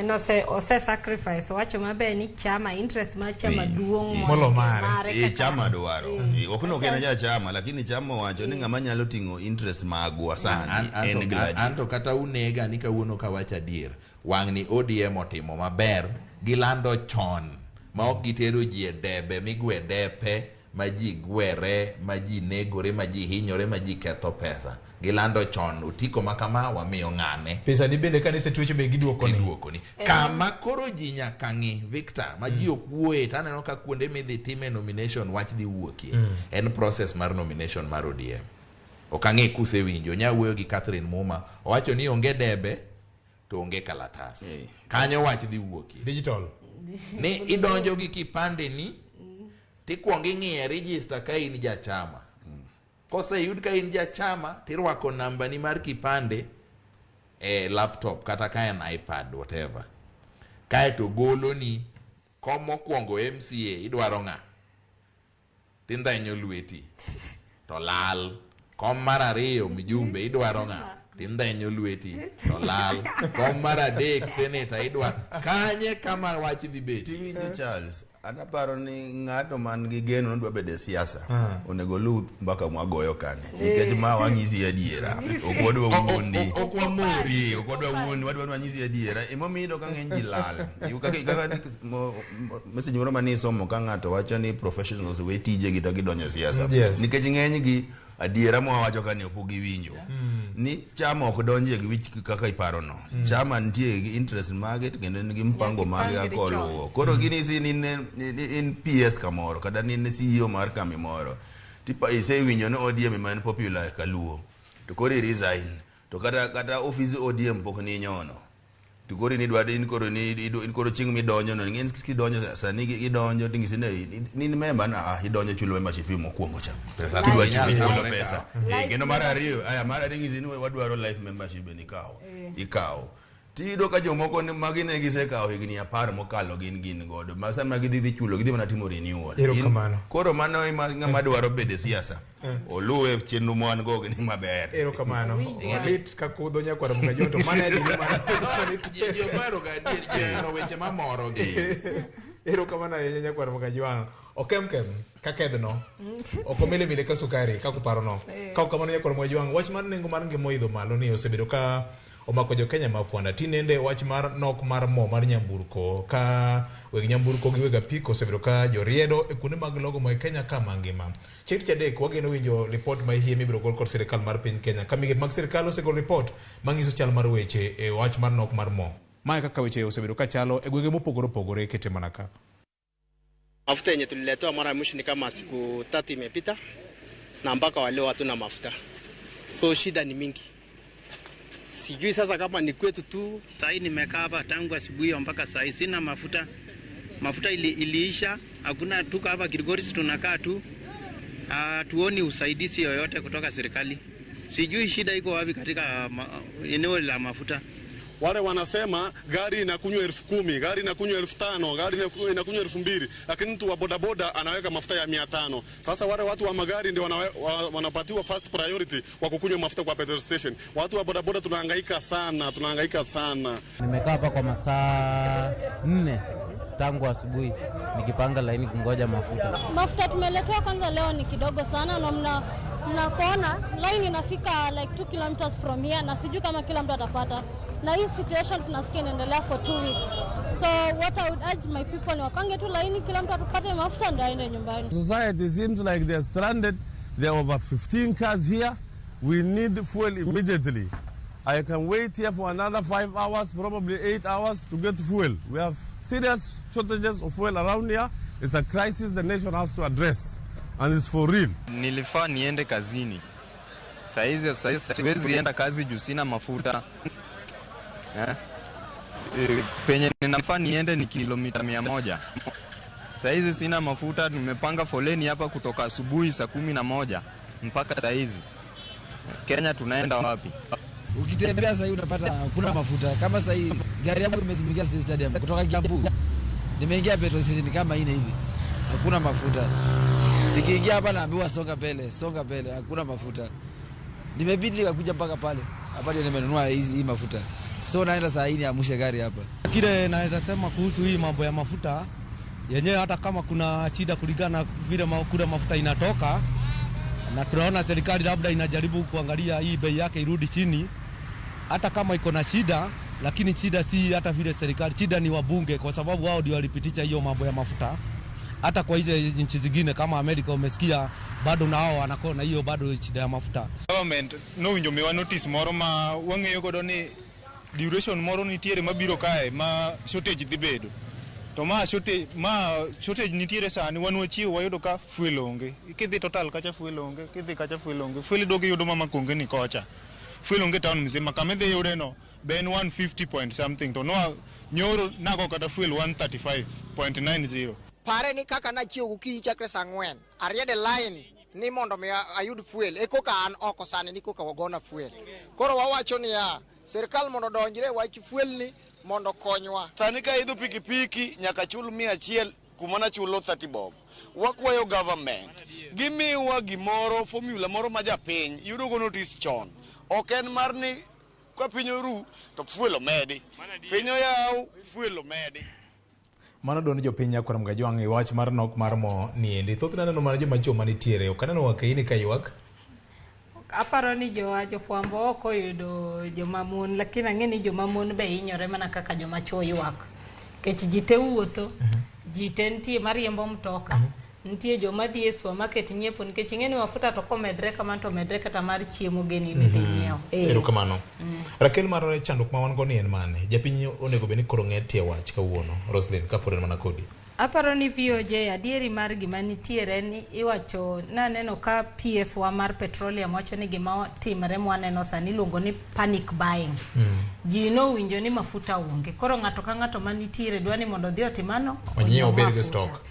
No se sacrifice wacho mabe ni chama interest mar chama duong' molo mare chama dwaro okuno gena ja chama lakini chama wacho ni ng'ama nyalo tingo interest magwa sani en Gladys. Anto kata unega ni kawuono ka wacha dier wang' ni ODM otimo maber gilando chon ma ok gitero ji e debe migwe depe ma ji gwere ma ji negore ma ji hinyore ma ji ketho pesa gilando chon utiko makama wamiyo ng'ane pesa ni bende kanise tuoche be giduoko ni kama koro ji nyaka ng'i Victor ma ji okuoe taneno ka kuonde midhi time nomination wach dhi wuokie en process mar nomination mar ODM okang'e kusewinjo nyawuoyo gi Catherine Muma owacho ni onge debe to onge kalatas kanyo wach dhi wuokie digital ni idonjo gi kipande ni tikwongo ing'iye register ka in ja chama kose yud ka in ja chama tirwako namba ni mar kipande laptop kata ka en iPad whatever kae to golo ni komo kwongo MCA idwaro ng'a tindhenyo lweti to lal kom mar ariyo mjumbe idwaro ng'a tindhenyo lweti to lal kom mar adek senator idwaro kanye kama wach dhi bet tiwinjo Charles anaparo ni ng'ato man gi geno ndwa bede siasa onego luth mbaka mwagoyo kane nikech ma wanyisi adiera okodwa wundi okodwa wundi wadwa wanyisi adiera emomido ka ng'eny ji lal kaka message moro mani somo ka ng'ato wacho ni professionals we tije gi to gidonjo siasa nikech ng'eny gi adiera mwa wacho kane opogi winjo ni chama ok donje gi wich kaka iparo no chama nitie gi interest market kendo ni mpango mage akoluwo koro gini si in PS kamoro kada ni CEO mar kambi moro tipa ise winjo no ODM man popular kaluo to kori resign to kata office ODM pok ni nyono to kori ni dwade in koro ching mi donjo no ngin ki donjo sani ki donjo tingisi ni member na idonjo chulo membership mokwongo cha kidwa chulo pesa kendo mar ariyo mar tingisi ni wadwaro life membership ni ikawo tido ka jomoko ni magine gisekawo higni 10 mokalo gin godo masa magidhi chulo gidhi mana timo renewal koro mano ng'ama dwaro bede siasa oluwe chenro mwan go ni maber erokamano obit ka kudho nyakwara mga joto mana di yo baro ga jero weche mamoro gi erokamano nyakwara mga jwang okem kakedno okomile mile ka sukari ka kuparo no ka kamano nyakwara mga jwang wach mar nengo mar ngimo idho malo ni osebedo ka omako jo Kenya mafuanda tinende wach mar nok mar mo mar nyamburko ka weg nyamburko gi wega piko osebedo ka joriedo e kuonde mag logo mo Kenya ka mangima chik chadek wageno winjo report ma hie mibiro gol kod sirikal mar piny Kenya ka mige mag sirikal osegol report mangiso chal mar weche e wach mar nok mar mo mae kaka weche osebedo ka chalo e gwenge mopogore opogore kete manaka mafuta yenye tuliletewa mara mwisho ni kama siku 3 imepita na mpaka waleo hatuna mafuta so shida ni mingi. Sijui sasa kama ni kwetu tu. Sasa nimekaa hapa tangu asubuhi mpaka sasa sina mafuta. Mafuta iliisha, hakuna tuko hapa Kilgoris tunakaa tu. Tuoni usaidizi yoyote kutoka serikali. Sijui shida iko wapi katika eneo la mafuta. Wale wanasema gari inakunywa 10,000, gari inakunywa 5,000, gari inakunywa 2,000, lakini mtu wa bodaboda anaweka mafuta ya 500. Sasa wale watu wa magari ndio wanapatiwa first priority wa kukunywa mafuta kwa petrol station. Watu wa bodaboda tunahangaika sana. Nimekaa hapa kwa masaa 4 tangu asubuhi nikipanga laini kungoja mafuta. Mafuta tumeletewa kwanza leo ni kidogo sana na mnapoona line inafika like 2 kilometers from here na sijui kama kila mtu atapata. Na hii situation tunasikia inaendelea for 2 weeks. So what I would urge my people ni wapange tu line kila mtu atapate mafuta ndio aende nyumbani. Society seems like they're stranded. There are over 15 cars here. We need fuel immediately. I can wait here for another 5 hours, probably 8 hours to get fuel. We have serious shortages of fuel around here. It's a crisis the nation has to address. And it's for real. Nilifaa niende kazini. Saizi siwezi enda kazi juu sina mafuta. Penye ninafaa niende ni kilomita 100. Saizi sina mafuta, nimepanga foleni hapa kutoka asubuhi saa 11 mpaka saizi. Kenya tunaenda wapi? Ukitembea sasa hivi unapata kuna mafuta. Kama sasa hivi gari yangu imezingia stadium kutoka Kiambu. Nimeingia petrol station kama ine hivi. Hakuna mafuta. Nikiingia hapa naambiwa songa mbele, hakuna mafuta. Nimebidi nikakuja mpaka pale. Hapa ndio nimenunua hii mafuta. So naenda saa hii niamshe gari hapa. Kile naweza sema kuhusu hii mambo ya mafuta yenyewe, hata kama kuna shida kulingana vile mafuta inatoka, na tunaona serikali labda inajaribu kuangalia hii bei yake irudi chini, hata kama iko na shida, lakini shida si hata vile serikali, shida ni wabunge, kwa sababu wao ndio walipitisha hiyo mambo ya mafuta. Hata kwa hizo nchi zingine kama Amerika umesikia bado nao wanakona hiyo bado shida ya mafuta. Government no winjo mewa notice moro ma wang'eyo godo ni duration moro nitiere mabiro kae ma shortage dhi bedo. To ma shortage nitiere sani wan wachiwo wayudo ka fuel onge. Kidhi total kacha fuel onge, kidhi kacha fuel onge. Fuel dogi yudo mama konge ni kocha. Fuel onge town mzima kamedhe yude no ben 150 point something to no nyoro nago kata fuel 135.90. Pare ni kaka na chiwo ki chakre sangwen. Ariede line ni mondo me ayud fuel. Eko ka an oko sane ni koka wagona fuel. Koro wawacho ni ya serikal mondo donjre wach fuel ni mondo konywa. Sani ka idho pikipiki nyaka chul 100 kumana chulo 30 bob. Wakwayo government gimiwa gimoro formula moro ma japiny yudo go notice chon. Oken mar ni kwa pinyo ru to fuel omedi. Pinyo yao fuel omedi. Mano don jo piny Nyakwar mga jwang' wach mar nok mar mo niendi. Thoth neno mana joma chwo manitiere. Ok aneno wakaini ka ywak. Aparo ni jofuambo ok oyudo joma mon, lakini ang'eni joma mon be hinyore mana kaka joma chwo ywak. Kech ji te wuotho, ji te nitie mariembo mtoka. Nitie joma dhi e supermarket nyiepo nikech ing'eni mafuta to komedre kama to medre kata mar chiemo geni midhi nyiewo. Erokamano. Rakel mar chanduk ma wan go ni en mane? Japiny onego bed ni koro ng'e tie wach kawuono. Roslyn kapore mana kodi. Aparo ni VOJ adieri mar gima nitiere ni iwacho naneno ka PS wa mar petroleum wacho ni gima timre mwaneno sani luongo ni panic buying. Ji no winjo ni mafuta onge. Koro ng'ato ka ng'ato manitiere dwani mondo dhi otimano onyiew big stock.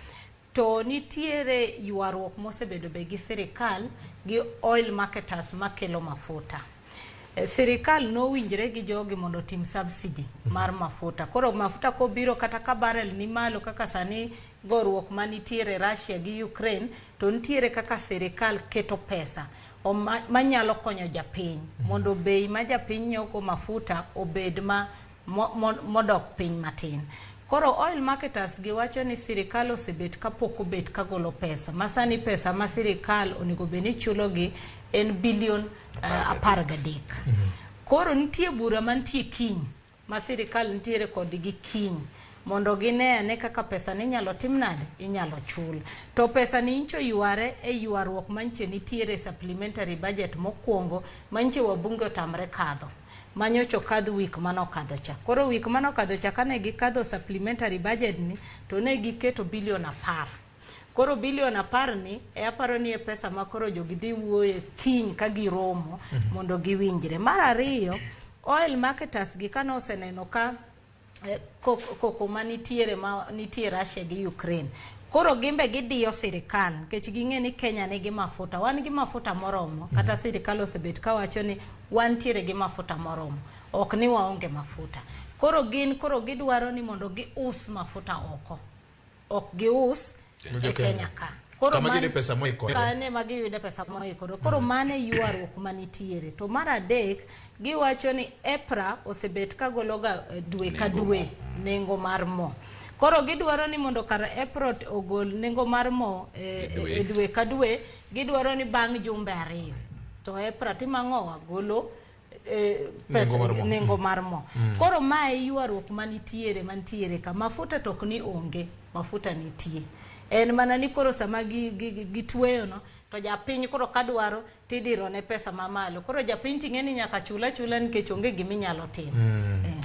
To nitiere yuaruok mosebedo be gi sirikal gi oil marketers makelo mafuta. Sirikal no winjre gi jogi mondo tim subsidy mar mafuta. Koro mafuta ko biro kata ka barrel ni malo kaka sani goruok manitiere Russia gi Ukraine to nitiere kaka sirikal keto pesa manyalo konyo japiny mondo bei ma japiny nyoko mafuta obed modok piny matin. Koro oil marketers giwacho ni sirikal osebet kapok obet kagolo pesa. Masani pesa ma sirikal onego beni chulo gi en bilion 13. Koro nitie bura mantie kiny ma sirikal nitiere kod gi kiny mondo gine kaka pesa ni nyalo timnade inyalo chul. To pesa ni incho yuare yuaruok manche nitiere supplementary budget mokwongo manche wabunge otamre kadho. Manyocho kadho week manokadho cha. Koro week manokadho cha kane gikadho supplementary budget ni to ne giketo bilion 10. Koro bilion 10 ni aparo ni pesa ma koro jogi dhi wuoye kiny ka giromo mondo giwinjre. Mar ariyo oil marketers gi kano oseneno ka koko manitiere Russia gi Ukraine. Koro gimbe gidiyo sirikal nikech ging'e ni Kenya nigi mafuta. Wan gi mafuta moromo kata sirikal osebet ka wacho ni wantiere gi mafuta moromo. Ok ni waonge mafuta. Koro gidwaro ni mondo gius mafuta oko. Ok gius e Kenya ka. Koro kama gide pesa moikore. Kane magiyude pesa moikore. Koro mane yuaruok manitiere. To mar adek giwacho ni EPRA osebet ka gologa dwe ka dwe nengo mar mo. Koro gidwaro ni mondo kar EPRA ogol nengo mar mo e dwe ka dwe, gidwaro ni bang' jumbe 2 to EPRA timang'owa golo nengo mar mo. Koro mae yuaruok manitiere ka mafuta tok ni onge, mafuta nitie. En mana ni koro sama gitweyo no to japiny koro kadwaro tidiro ne pesa mamalo. Koro japiny ting'e ni nyaka chula nikech onge giminyalo timo.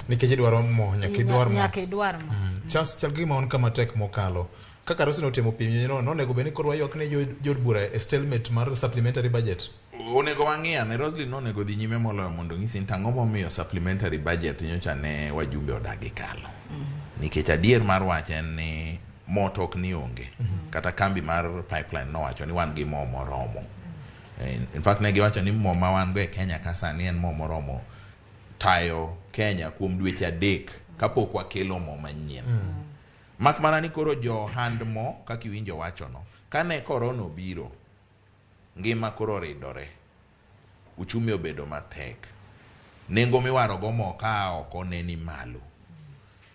Nikech idwaro mo, nyaka idwar mo. Chal gima on kama tek mokalo. Kaka Rosi notimo pim no nego beni koro wayok ne jod bura e stalemate mar supplementary budget. Onego wang'ia ne Roslyn no nego dhi nyime moloyo mondo ng'isi tang'o momiyo supplementary budget nyocha ne wajumbe odagi kalo. Nikech adier mar wach en ni mo tok ni onge. Kata kambi mar pipeline no wacho ni wan gi mo moromo. In fact ne giwacho ni mo ma wan go e Kenya ka sani en mo moromo tayo Kenya kuom dweche 3 kapok wakelo mo manyien. Mak mana ni koro jo hand mo kaka iwinjo wacho no. Kane korona obiro ngima koro ridore. Uchumi obedo matek. Nengo miwaro go mo ka oko ne ni malo.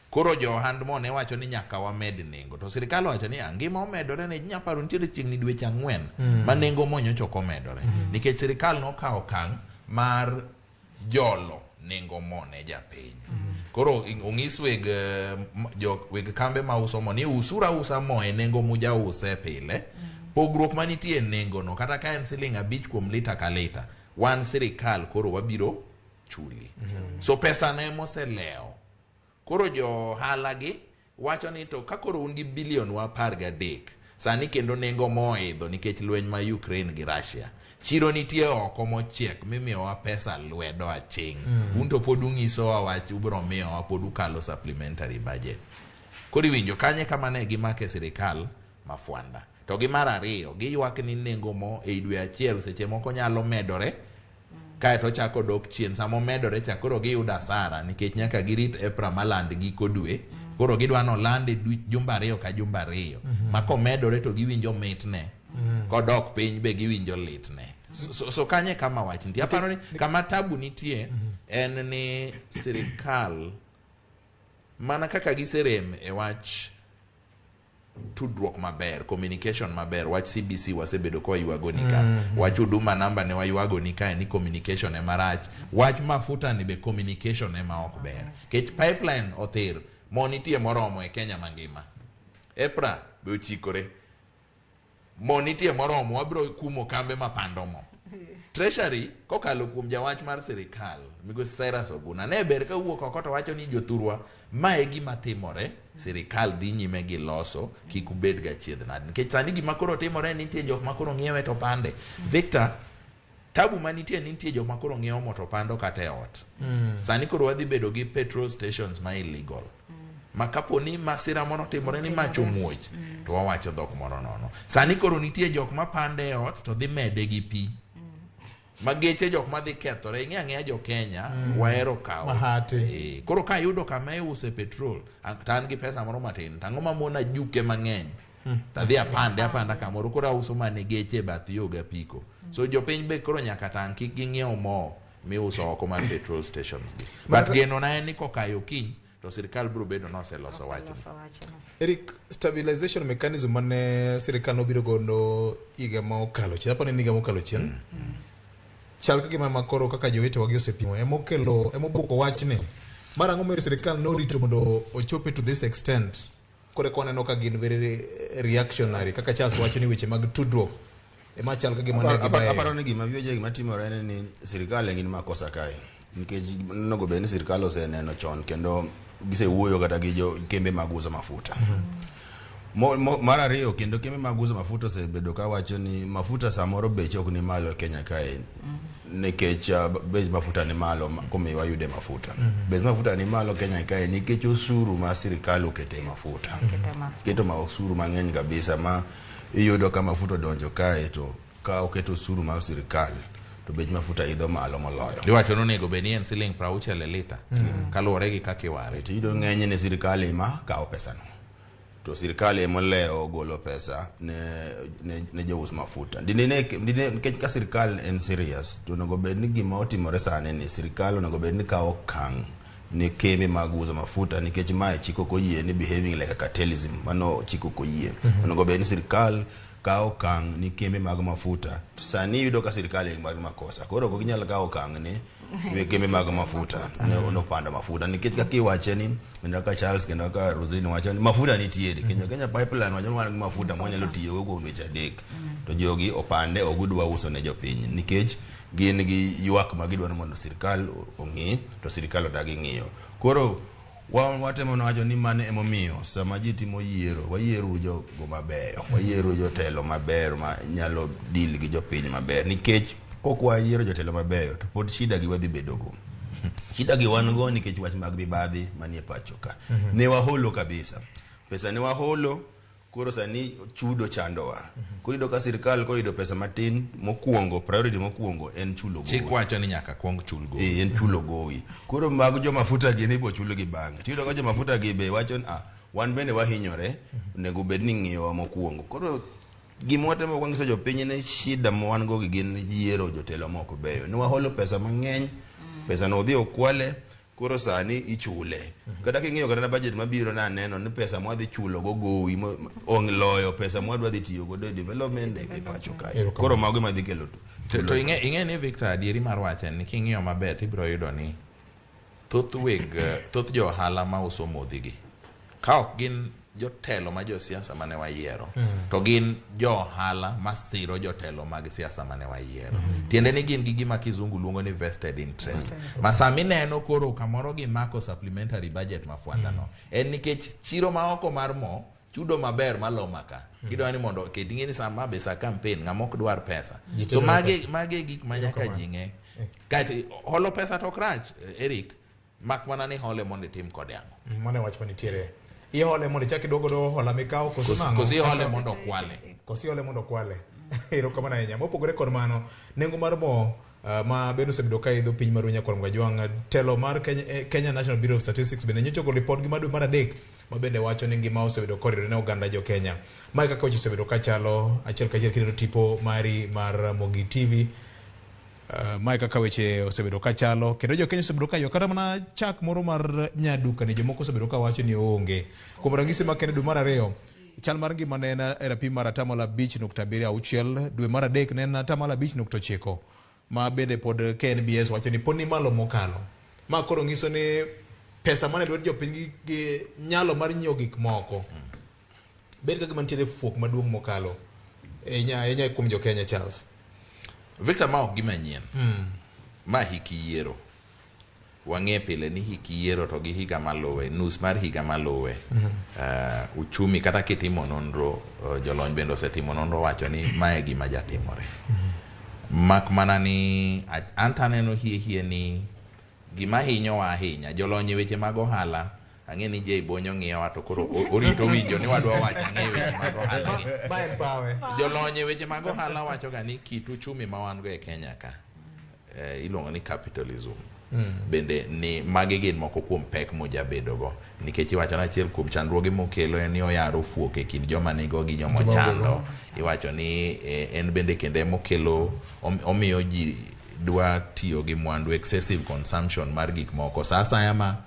Koro jo hand mo ne wacho ni nyaka wamed nengo. To sirikal wacho ni ngima omedore ne nyaparo nitiere chiegni dweche 4 ma nengo mo nyocha omedore. Nikech sirikal no kawo okang' mar jolo nengo mo ne japiny. Koro ong'is weg kambe ma uso mo ni usa mo e nengo muja use pile. Pogruok manitie nengo no kata ka en Sh5 kuom lita ka lita. Wan sirikal koro wabiro chuli. So pesa ne moseleo. Koro jo halagi wacho ni to ka koro un gi bilion 13 sani kendo nengo mo idho nikech lweny ma Ukraine gi Russia. Chiro nitie oko mochiek mimiyo wa pesa lwedo aching. Unto pod ung'iso wa wach ubro miyo wa pod ukalo supplementary budget. Koro winjo kanye kama ne gimake sirikal mafwanda. To gi mar ariyo giywak ni nengo mo e dwe achiel seche moko nyalo medore kae to chako dok chien samo medore cha koro giyuda asara nikech nyaka girit EPRA maland giko dwe. Koro gidwa no lande jumba 2 ka jumba 2 mako medore to giwinjo mitne kodok piny be giwinjo litne. So kanye kama wach nitie aparo ni kama tabu nitie en ni sirikal mana kaka giserem e wach tudruok maber, communication maber, wach CBC wasebedo kwa yuago nika, wach huduma namba ne wayuago nika ni communication e marach, wach mafuta ni be communication e ma ok ber. Kech pipeline othir, mo nitie moromo e Kenya mangima. EPRA be ochikore. Mo nitie moromo, wabro kumo kambe mapando mo. Treasury kokalo kuom jawach mar sirikal Migosi Cyrus Oguna ne ber ka wuok oko to wacho ni jothurwa mae gima timore sirikal dhi nyime gi loso kik ubed ga chiedh nade nikech sani gima koro timore ni nitie jok makoro ng'iewe to pande Victor tabu manitie ni nitie jok makoro ng'iewo moto pando kata e ot sani koro wadhi bedo gi petrol stations ma illegal ma kaponi masira moro timore ni macho muoch to wawacho dhok moro nono sani koro nitie jok ma pande e ot to dhi mede gi pi mageche jok madhi kethore ing'e jo Kenya wahero kawo koro ka yudo kama iuse petrol tan gi pesa moro matin tango mamona juke mang'eny tadhi apanda kamoro koro auso mane geche bath yoga piko so jopiny be koro nyaka tang kik ging'iew mo miuso oko mar petrol stations but geno na en ni kokayo kiny to sirikal biro bedo noseloso wachno. Eric, stabilization mechanism mane sirikal nobiro godo higa ma okalo chien apani higa ma okalo chien chal kaka makoro kaka jowete wagi osepimo emoboko wachne mar ang'o miyo sirikal norito mondo ochope to this extent kore koneno ka gin very reactionary kaka Charles wacho ni weche mag tudruok ema chal kaka gima ne gibaye aparo ni gima wiye gima timore en ni sirikal gin makosa kae nikech nogo bende sirikal oseneno chon kendo gisewuoyo kata gi jo kembe mag uso mafuta mar ariyo kendo kembe mag uso mafuta osebedo ka wacho ni mafuta samoro beche ok ni malo Kenya kae nikech bech mafuta ni malo komiwa yude mafuta bech mafuta ni malo Kenya kae nikech osuru ma sirikal okete mafuta keto ma osuru mang'eny kabisa ma iyudo ka mafuta donjo kae to ka oketo osuru ma sirikal to bech mafuta idho malo moloyo iwacho no nego benien siling 60 lita kaluwore gi kaka iware to iyudo ng'eny ne sirikal ema kawo pesa no to sirikal emoleo golo pesa ne jous mafuta ndine nikech ka sirikal en serious to onego bed ni gima otimore sani ni sirikal onego bed ni kawo okang' ni kembe mag uso mafuta nikech mae chiko koyie ni behaving like a cartelism mano chiko koyie onego bed ni sirikal kawo okang' ni kembe mag mafuta sani yudo ka sirikal en mag makosa koro ok ginyal kawo okang' ni kembe mag mafuta ne onopanda mafuta nikech kaka iwache ni kendo ka Charles kendo ka Rosine wacho ni mafuta nitie Kenya pipeline wacho ni mafuta mwanyalo tiyo go weche adek to jogi opande ogudwa uso ne jopiny nikech gin gi ywak magidwaro mondo sirikal ong'i to sirikal odagi ng'iyo koro watemo wacho ni mane emomiyo sama ji timo yiero wayiero jogo mabeyo wayiero jotelo maber ma nyalo deal gi jopiny maber nikech kokwa yiero jotelo mabeyo to pod shida gi wadhi bedo go shida gi wan go nikech wach mag mibadhi manie pacho ka ne waholo kabisa pesa ne waholo koro sani chudo chandowa koido ka sirikal koido pesa matin mokuongo priority mokuongo en chulo gowi chik wacho ni nyaka kuong chul gowi en chulo gowi koro mag jo mafuta gi ne ibo chulo gi bang'e tido ka jo mafuta gi be wacho wan bende wahinyore nego bed ni ng'iyo mokuongo koro gimotemo kwangiso jopiny ne shida mo wan go gi gin yiero jotelo moko beyo ne waholo pesa mang'eny pesa no dhi okwale koro sani ichule kata king'iyo kata na budget mabiro na neno ni pesa mwadhi chulo go gowi ongloyo pesa mwadwa dhi tiyo go development e pacho kae koro mago madhi kelo to ing'e ni Victor adieri mar wachen ni king'iyo maber tibiro yudo ni thoth jo ohala ma uso modhi gi ka ok gin jotelo ma jo siasa mane wayiero to gin jo ohala masiro jotelo mag siasa mane wayiero tiende ni gin gi gima kizungu luongo ni vested interest masami neno koro kamoro gi mako supplementary budget mafwanda no en nikech chiro ma oko mar mo chudo maber malo maka gidwani mondo keting'e ni sama be sa campaign ng'amok dwar pesa so mage gik manyaka jing'e kati holo pesa to krach Eric mak mana ni hole mondo tim kode ang'o mane wach manitiere ihole mondo chaki dogo do hola mikao kosi hole mondo kwale kosi hole mondo kwale ero kamana ahinya mopogore kod mano nengo mar mo ma bendo sebedo ka idho piny marunya kod Mwajwang telo mar Kenya National Bureau of Statistics bende nyocho go report gi madu mar adek ma bende wacho ni ngima osebedo koridore ne oganda jo Kenya mai kaka weche osebedo ka chalo achiel kachiel kendo tipo mari mar Ramogi TV mai kaka weche osebedo ka chalo kendo jo Kenya osebedo ka yo kata mana chak moro mar nyaduka ni jomoko osebedo ka wacho ni onge kuom rangisi ma kendo dwe mar ariyo chal mar ngima ne en e rapim mar 5.76 dwe mar adek ne en 5.9 ma bende pod KNBS wacho ni poni malo mokalo ma koro ngiso ni pesa mane lwet jopiny gi nyalo mar nyiewo gik moko bed ka gima nitiere fuok maduong' mokalo enya kuom jo Kenya Charles Victor ma ok gima nyien. Ma hiki yiero. Wang'e pile ni hiki yiero to gi higa maluwe, nus mar higa maluwe. Uchumi kata kitimo nonro, jolony bende osetimo nonro wacho ni mae gima jatimore. Mak mana ni antaneno hie ni gima hinyo ahinya jolony weche mag ohala. Ang'e ni Jay Bonyo ng'iyo to koro orito winjo ni wadwa wacho ng'e weche mag ohala. Jolony weche mag ohala wacho ga ni kit uchumi ma wan go e Kenya ka iluongo ni capitalism. Bende ni magi gin moko kuom pek mojabedo go nikech iwacho na achiel kuom chandruoge mokelo en ni oyaro fuok e kind joma nigo gi joma chando. Iwacho ni en bende kende mokelo omiyo ji dwa tiyo gi mwandu, excessive consumption mar gik moko. Sasa ama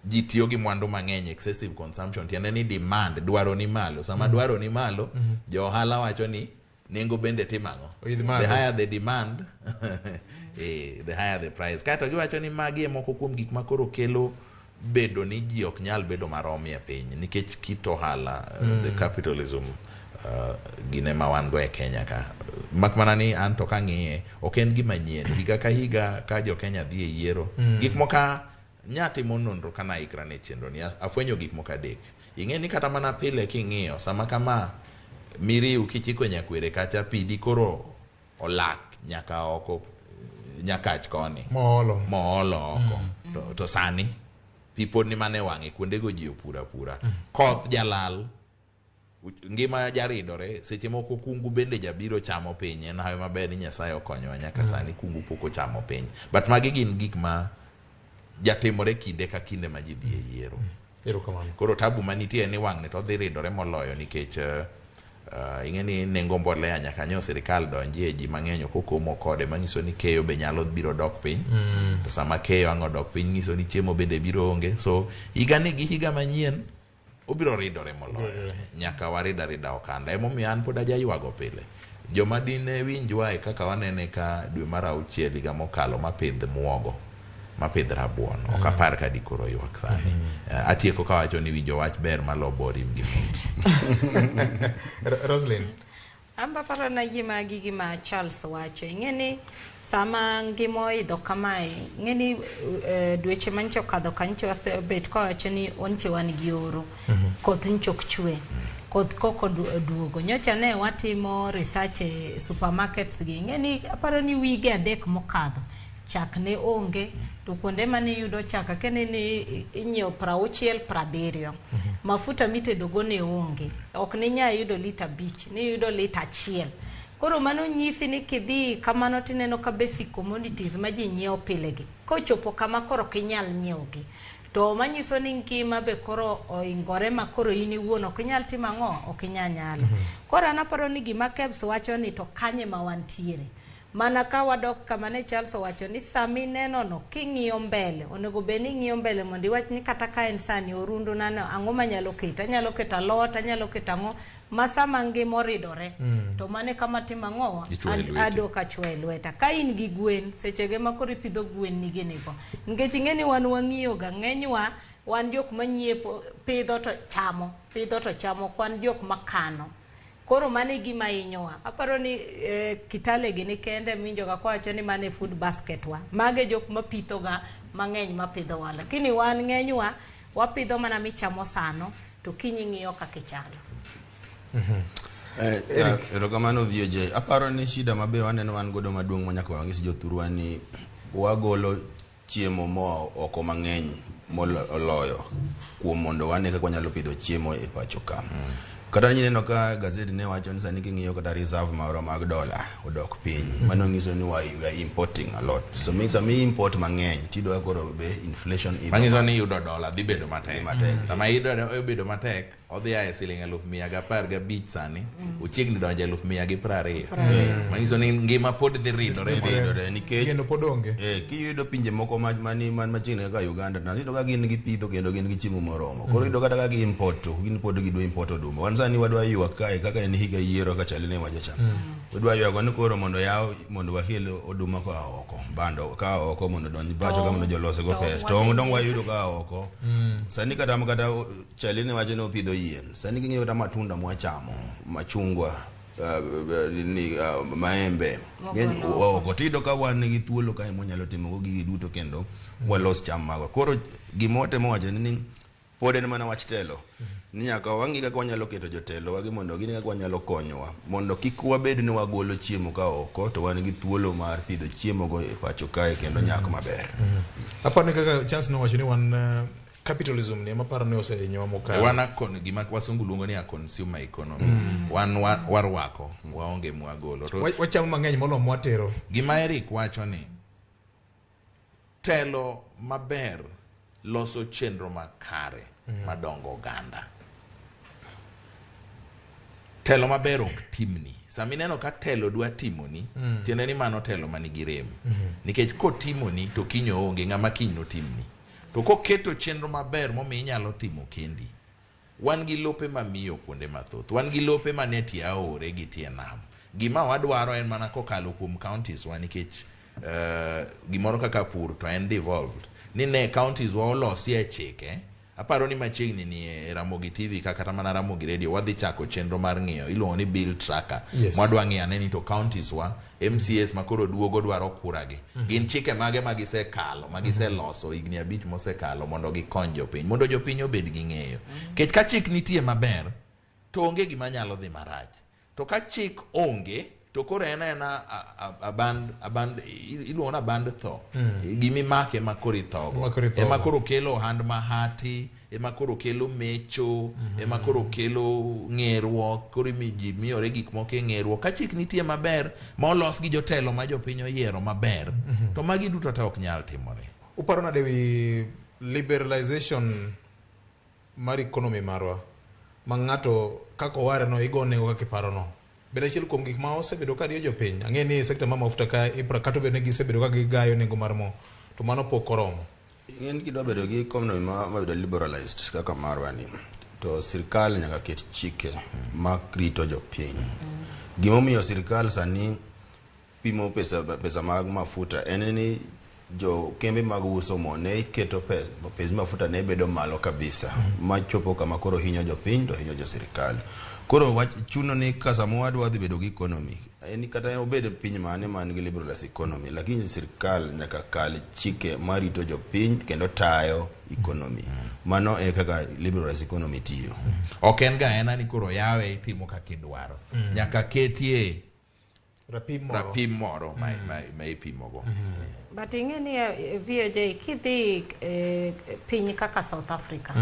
ji tiyo gi mwandu mang'eny, excessive consumption tiende ni demand, dwaro ni malo. Sama dwaro ni malo, jo ohala wacho ni nengo bende timang'o. The higher the demand the higher the price. Kato giwacho ni magi moko kuom gik makoro kelo bedo ni ji ok nyal bedo marom e piny nikech kit ohala, the capitalism gine ma wan go e Kenya ka. Mak mana ni an to kang'iye ok en gima nyien. Higa ka higa ka jo Kenya dhi e yiero, gik moka nyatimo nonro kana ikra ne chenro ni afwenyo gik moka dek. Ing'e ni kata mana pile king'iyo sama kama miriu kichiko nyakwere kacha pidi koro olak nyaka oko nyakach koni moolo oko to sani people ni mane wang'e kuonde go ji opura koth jalal ngima jaridore seche moko kungu bende jabiro chamo piny en hayo maber ni Nyasaye okonyo nyaka sani kungu poko chamo piny but magi gin gik ma jatimore kinde ka kinde ma ji dhi e yiero. Koro tabu manitie ni wang'ne to dhi ridore moloyo nikech ing'e ni nengo mbolea nyaka nyo sirikal donjie ji mang'eny kokomo kode manyiso ni keyo be nyalo biro dok piny. To sama keyo ang'o dok piny nyiso ni chiemo bende biro onge. So higa ni gi higa manyien obiro ridore moloyo. Nyaka warida okanda. Emomiyo an pod ajaywago pile. Joma dine winjwa e kaka wanene ka dwe mar 6 higa mokalo mapidh muogo, mapidh rabuon. Ok apar ka dikoro ywak sani. Atieko kawacho ni winjo wach ber malo borim gi mut. Roslyn. Amba paro na gima Charles wacho. Ing'eni sama ngimo idho kamae, ing'eni dweche mancho kadho kancho asebet kawacho ni onche wan gi oro. Koth nchok chwe. Koth koko duogo. Nyocha ne watimo research e supermarkets gi. Ing'eni aparo ni wige 3 mokadho. Chak ne onge. To kuonde mane yudo chaka kene ni inyiew 60-70. Mafuta mitedogo ne onge. Ok ni nya yudo lita 5, ni yudo lita 1. Koro mano nyisi ni kidhi kamano tineno ka basic commodities ma ji nyiewo pile gi. Kochopo kama koro kinyal nyiewo gi. To manyiso ni ngima be koro oingore ma koro in iwuon ok inyal timo ang'o, ok inyal nyalo. Koro anaparo ni gima Kebs wacho ni to kanye ma wantiere. Mana ka wadok kama ne Charles wacho ni sami neno no king'iyo mbele onego be ni ng'iyo mbele mondo iwach ni kata ka en sani orundu nano ang'o manyalo keto, anyalo keto alot, anyalo keto ang'o masama ngima oridore. To mane kama timo ang'o adok achwe lweta. Ka in gi gwen sechege ma koro ipidho gwen nigi nigo. Nikech ing'eni wan wang'iyo ga ng'enywa wan jok manyiepo pidho to chamo kwan jok makano. Koro mane gima inyowa. Aparo ni Kitale gini kende minjo ga kwacho ni mane food basket wa. Mage jok mapitho ga mang'eny mapidho wa. Lakini wan ng'enywa wapidho mana michamo sano to kinyi ng'iyo kaka ichalo. Erokamano VJ. Aparo ni shida mabe waneno wan godo maduong' manyaka wang'is jothurwa ni wagolo chiemo mo oko mang'eny moloyo kuom mondo wane kaka wanyalo pidho chiemo e pacho ka. Kata nyineno ka gazeti ne wacho ni sani king'iyo kata reserve maro mag dola odok piny. Mano nyiso ni we are importing a lot. So means me import mang'eny tido koro be inflation idho. Manyiso ni yudo dola dhi bedo matek. Sama yudo bedo matek odhi ae siling 115 sani uchiegni donjo 120. Manyiso ni ngima pod dhi ridore nikech kendo pod onge. Kiyudo pinje moko man machiegni kaka Uganda na yudo ka gin gi pitho kendo gin gi chiemo moromo. Koro yudo kata ka gi import to gin pod gidwa import oduma. Sani wadwa ywak kae kaka en higa yiero ka chali ne wajacha. Wadwa ywak ni koro mondo wakel oduma ka oko. Bando ka oko mondo donj bacho ka mondo jolose go pes. To ndong wayudo ka oko. Sani kata chali ne wacho no pidho yien. Sani king'iyo kata matunda mwachamo, machungwa, maembe okotido ka wan gi thuolo ka monyalo timo gigi duto kendo walos cham mago. Koro gimote mowacho ni pod en mana wach telo ni nyaka wangi ka wanyalo keto jotelo wagi mondo gini ka wanyalo konyowa mondo kik wabed ni wagolo chiemo ka oko to wan gi thuolo mar pidho chiemo go e pacho kae kendo nyak maber. Apane kaka chance no wacho ni wan capitalism ni maparo ne osenyowa mokalo. Wana kon gima wasungu luongo ni a consumer economy. Wan warwako waonge mwagolo. Wachamo mang'eny molo mwatero. Gima Eric wacho ni telo maber loso chenro makare madongo ganda. Telo maber ok timni. Samineno ka telo dwa timoni, tiende ni mano telo manigi rem. Nikech kotimoni to kinyo onge ng'ama kiny no timni. To koketo chenro maber momi inyalo timo kendi. Wan gi lope mamiyo kuonde mathoth. Wan gi lope manetie aore gi tie nam. Gima wadwaro en mana kokalo kuom counties wa nikech gimoro kaka pur to en devolved. Ni ne counties wa olosi e chike. Aparo ni machiegni ni Ramogi TV kata mana Ramogi Radio wadhi chako chenro mar ng'iyo iluongo ni bill tracker. Mwadwa ng'iyo ane ni to counties wa MCS makoro duogo dwaro kuragi. Gin chike mage magisekalo, magiseloso higni 5 mosekalo mondo gikony jopiny, mondo jopiny obed gi ng'eyo. Kech ka chik nitie maber, to onge gima nyalo dhi marach. To ka chik onge, to koro aband iluongo na band tho. Gimi make makori thogo. Ema koro kelo hand mahati, ema koro kelo mecho, ema koro kelo ng'eruok, koro ji miyore gik moko e ng'eruok. Ka chik nitie maber, ma olos gi jotelo ma jopiny oyiero maber, to magi duto ta ok nyal timore. Uparo nade wi liberalization mar economy marwa? Ma ng'ato kako ware no igone kaka iparo no. Beda chiel kuom gik ma osebedo ka diyo jopiny. Ang'e ni sekta ma mafuta ka kato bed ne gisebedo ka gigayo nengo mar mo. To mano pok oromo. Ing'en kidwa bedo gi economy ma bedo liberalized kaka marwa ni. To sirkal nyaka ket chike ma rito jopiny. Gimomiyo sirkal sani pimo pesa mag mafuta en ni jo kembe mag uso mo ne keto pesa mafuta ne bedo malo kabisa. Ma chopo kama koro hinyo jopiny to hinyo jo sirkal. Koro chuno ni kasa mwadwa dhi bedo gi economy. Eni kata obed piny mane man gi liberalized economy, lakini sirkal nyaka kal chike marito jopiny kendo tayo economy. Mano e kaka liberalized economy tiyo. Ok en ga ena ni koro yawe itimo kaka idwaro. Nyaka ketie rapim moro ma ipimogo. But ing'eni VOJ kidhi piny kaka South Africa.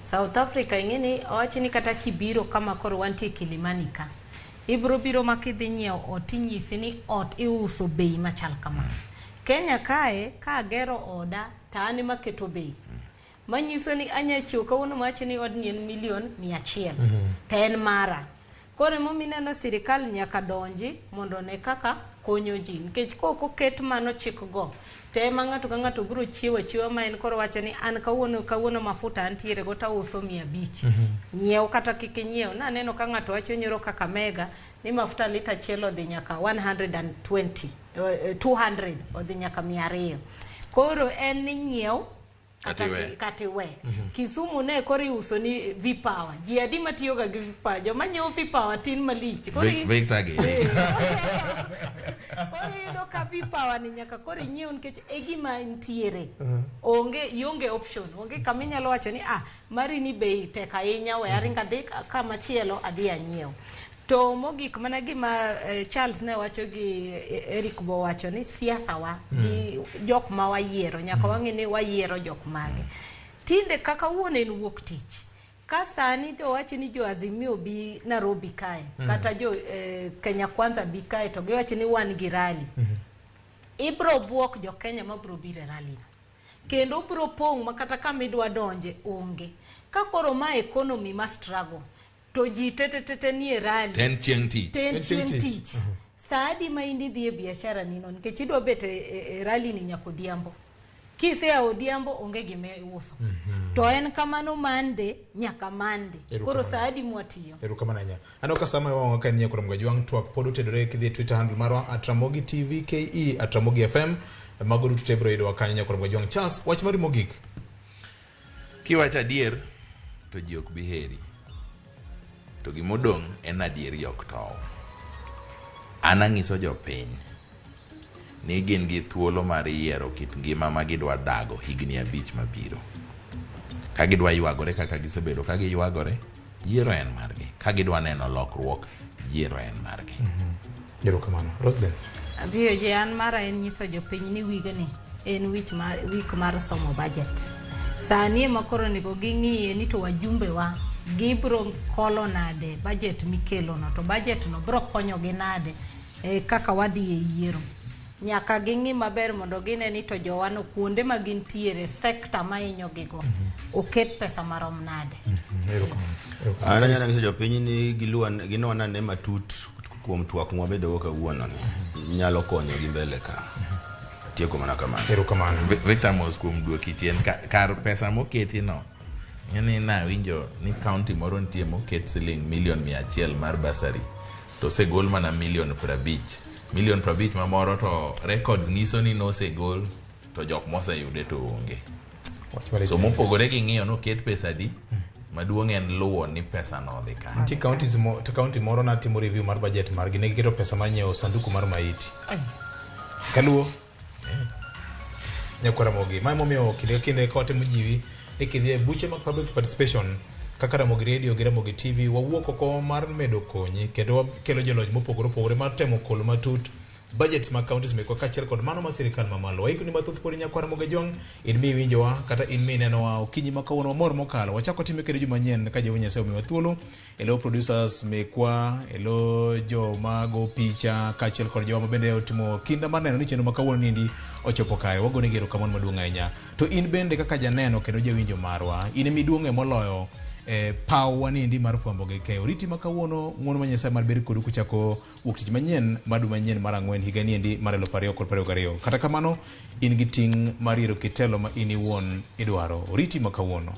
South Africa ing'eni owachi ni kata kibiro kama koro wantie Kilimani ka. Ibro biro makidhi nyiewo ot inyisi ni ot iuso bei machal kama. Kenya kae ka gero oda ta an maketo bei. Manyiso ni anya chiwo kawuono mawacho ni od ni en $100,000. Ta en mara. Kore momineno sirikal nyaka donji mondo ne kaka konyo ji. Nikech koko ket mano chik go. Te ma ng'ato ka ng'ato biro chiwo ma en koro wacho ni an kawuono mafuta antiere go ta uso 500. Nyiew kata kik nyiew. Na neno ka ng'ato wacho nyoro kaka mega ni mafuta lita achiel odhi nyaka 120, 200 odhi nyaka 200. Koro en ni nyiew katiwe. Kisumu ne kori uso ni V-Power. Ji adi matiyo ga gi V-Power. Joma nyiewo V-Power tin malich. Victor gi. Kori yudo ka V-Power ni nyaka kori nyiew nikech e gima ntiere. Onge option. Onge kama inyalo wacho ni mari ni bei tek ahinya we aringa dhi kama chielo adhi anyiew. To mogik mana gima Charles ne wacho gi Eric bo wacho ni siasa wa gi jok ma wayiero nyaka wang'e ni wayiero jok mage. Tinde kaka wuone en wuok tich. Ka sani to wacho ni jo Azimio bi Nairobi kae kata jo Kenya Kwanza bi kae to giwacho ni wan gi rally. Ibro buok jo Kenya ma bro bire rally. Kendo bro pong makata kama idwa donje onge. Ka koro ma economy ma struggle. To ji tete nie rally. Ten chieng' tich. Saadi ma indi dhi e biashara nino nikech idwa bet e rally ni nyako diambo. Kisea odiambo onge gime uso. To en kamano mande nyaka mande. Koro saadi mwatiyo. Erukamana nya. Ano kasama wa wakani nyakura mgajwang tuwak podo tedore kidhi Twitter handle marwa @Ramogi TV KE @Ramogi FM. Magodu tutebro ido wakani nyakura mgajwang. Charles, wach mari mogik. Kiwacha adier to ji ok biheri. To gimodong' en adier yok tow. Anang'iso jopiny ni gin gi thuolo mar yiero kit ngima ma gidwa dago higni 5 mabiro. Ka gidwa ywagore kaka gisebedo ka giywagore, yiero en margi. Ka gidwa neno lokruok, yiero en margi. Erokamano. Roslyn. Abiyo je an mara en nyiso jopiny ni wigni en wik mar somo budget. Sani makoro nego ging'iye ni to wajumbe wa gibro kolo nade budget mikelo no, to budget no bro konyo gi nade kaka wadhi e yiero. Nyaka ging'i maber mondo gine ni to jowano kuonde ma gintiere sekta ma inyo gigo oket pesa marom nade. Ana nyana ngiso jopiny ni ginona ne matut kuom twak mwabedo kawuono ni nyalo konyo gi mbele ka. Tieko mana kamano. Erokamano. Victor Mos kuom duoki chien kar pesa moketi no. Yani na winjo ni county moro nitie moket siling $100,000 mar basari. To segol mana $50,000. $50,000 mamoro to records nyiso ni no segol to jok mose yude to onge. So mopogore gi ng'iyo no ket pesa di. Maduong' en luwo ni pesa no dhi ka. Nitie county moro na timo review mar budget margi ne giketo pesa mar nyiewo sanduku mar maiti. Kaluo. Nyakwara Ramogi. Mae momiyo kinde kote mujiwi e kidhi e buche mag public participation kaka Ramogi Radio gi Ramogi TV wawuok oko mar medo konyi kendo wakelo jolony mopogore mar temo kolo matut budgets mag counties mekwa kachiel kod mano ma sirikal mamalo. Waikni mathoth pori Nyakwara Ramogi Jwang in mi winjowa kata in mi nenowa okinyi makawuono mor mokalo. Wachako time kendo juma nyien ka Jehova Nyasaye omiwa thuolo. Hello producers mekwa, hello jo mago picha kachiel kod jo mabende otimo kinda mar neno ni chenro makawuono nindi ochopo kae. Wagone gero kamano maduong' ahinya. To in bende kaka janeno kendo jawinjo marwa, in miduong'e moloyo pau wanindi mar fwambo gi keyo. Riti makawuono ng'wono ma Nyasaye mar beri kodu kuchako wuok tich manyien madu manyien mar 4 higa ni endi mar 2022. Kata kamano in gi ting' mar yiero kitelo ma in iwuon idwaro. Riti makawuono.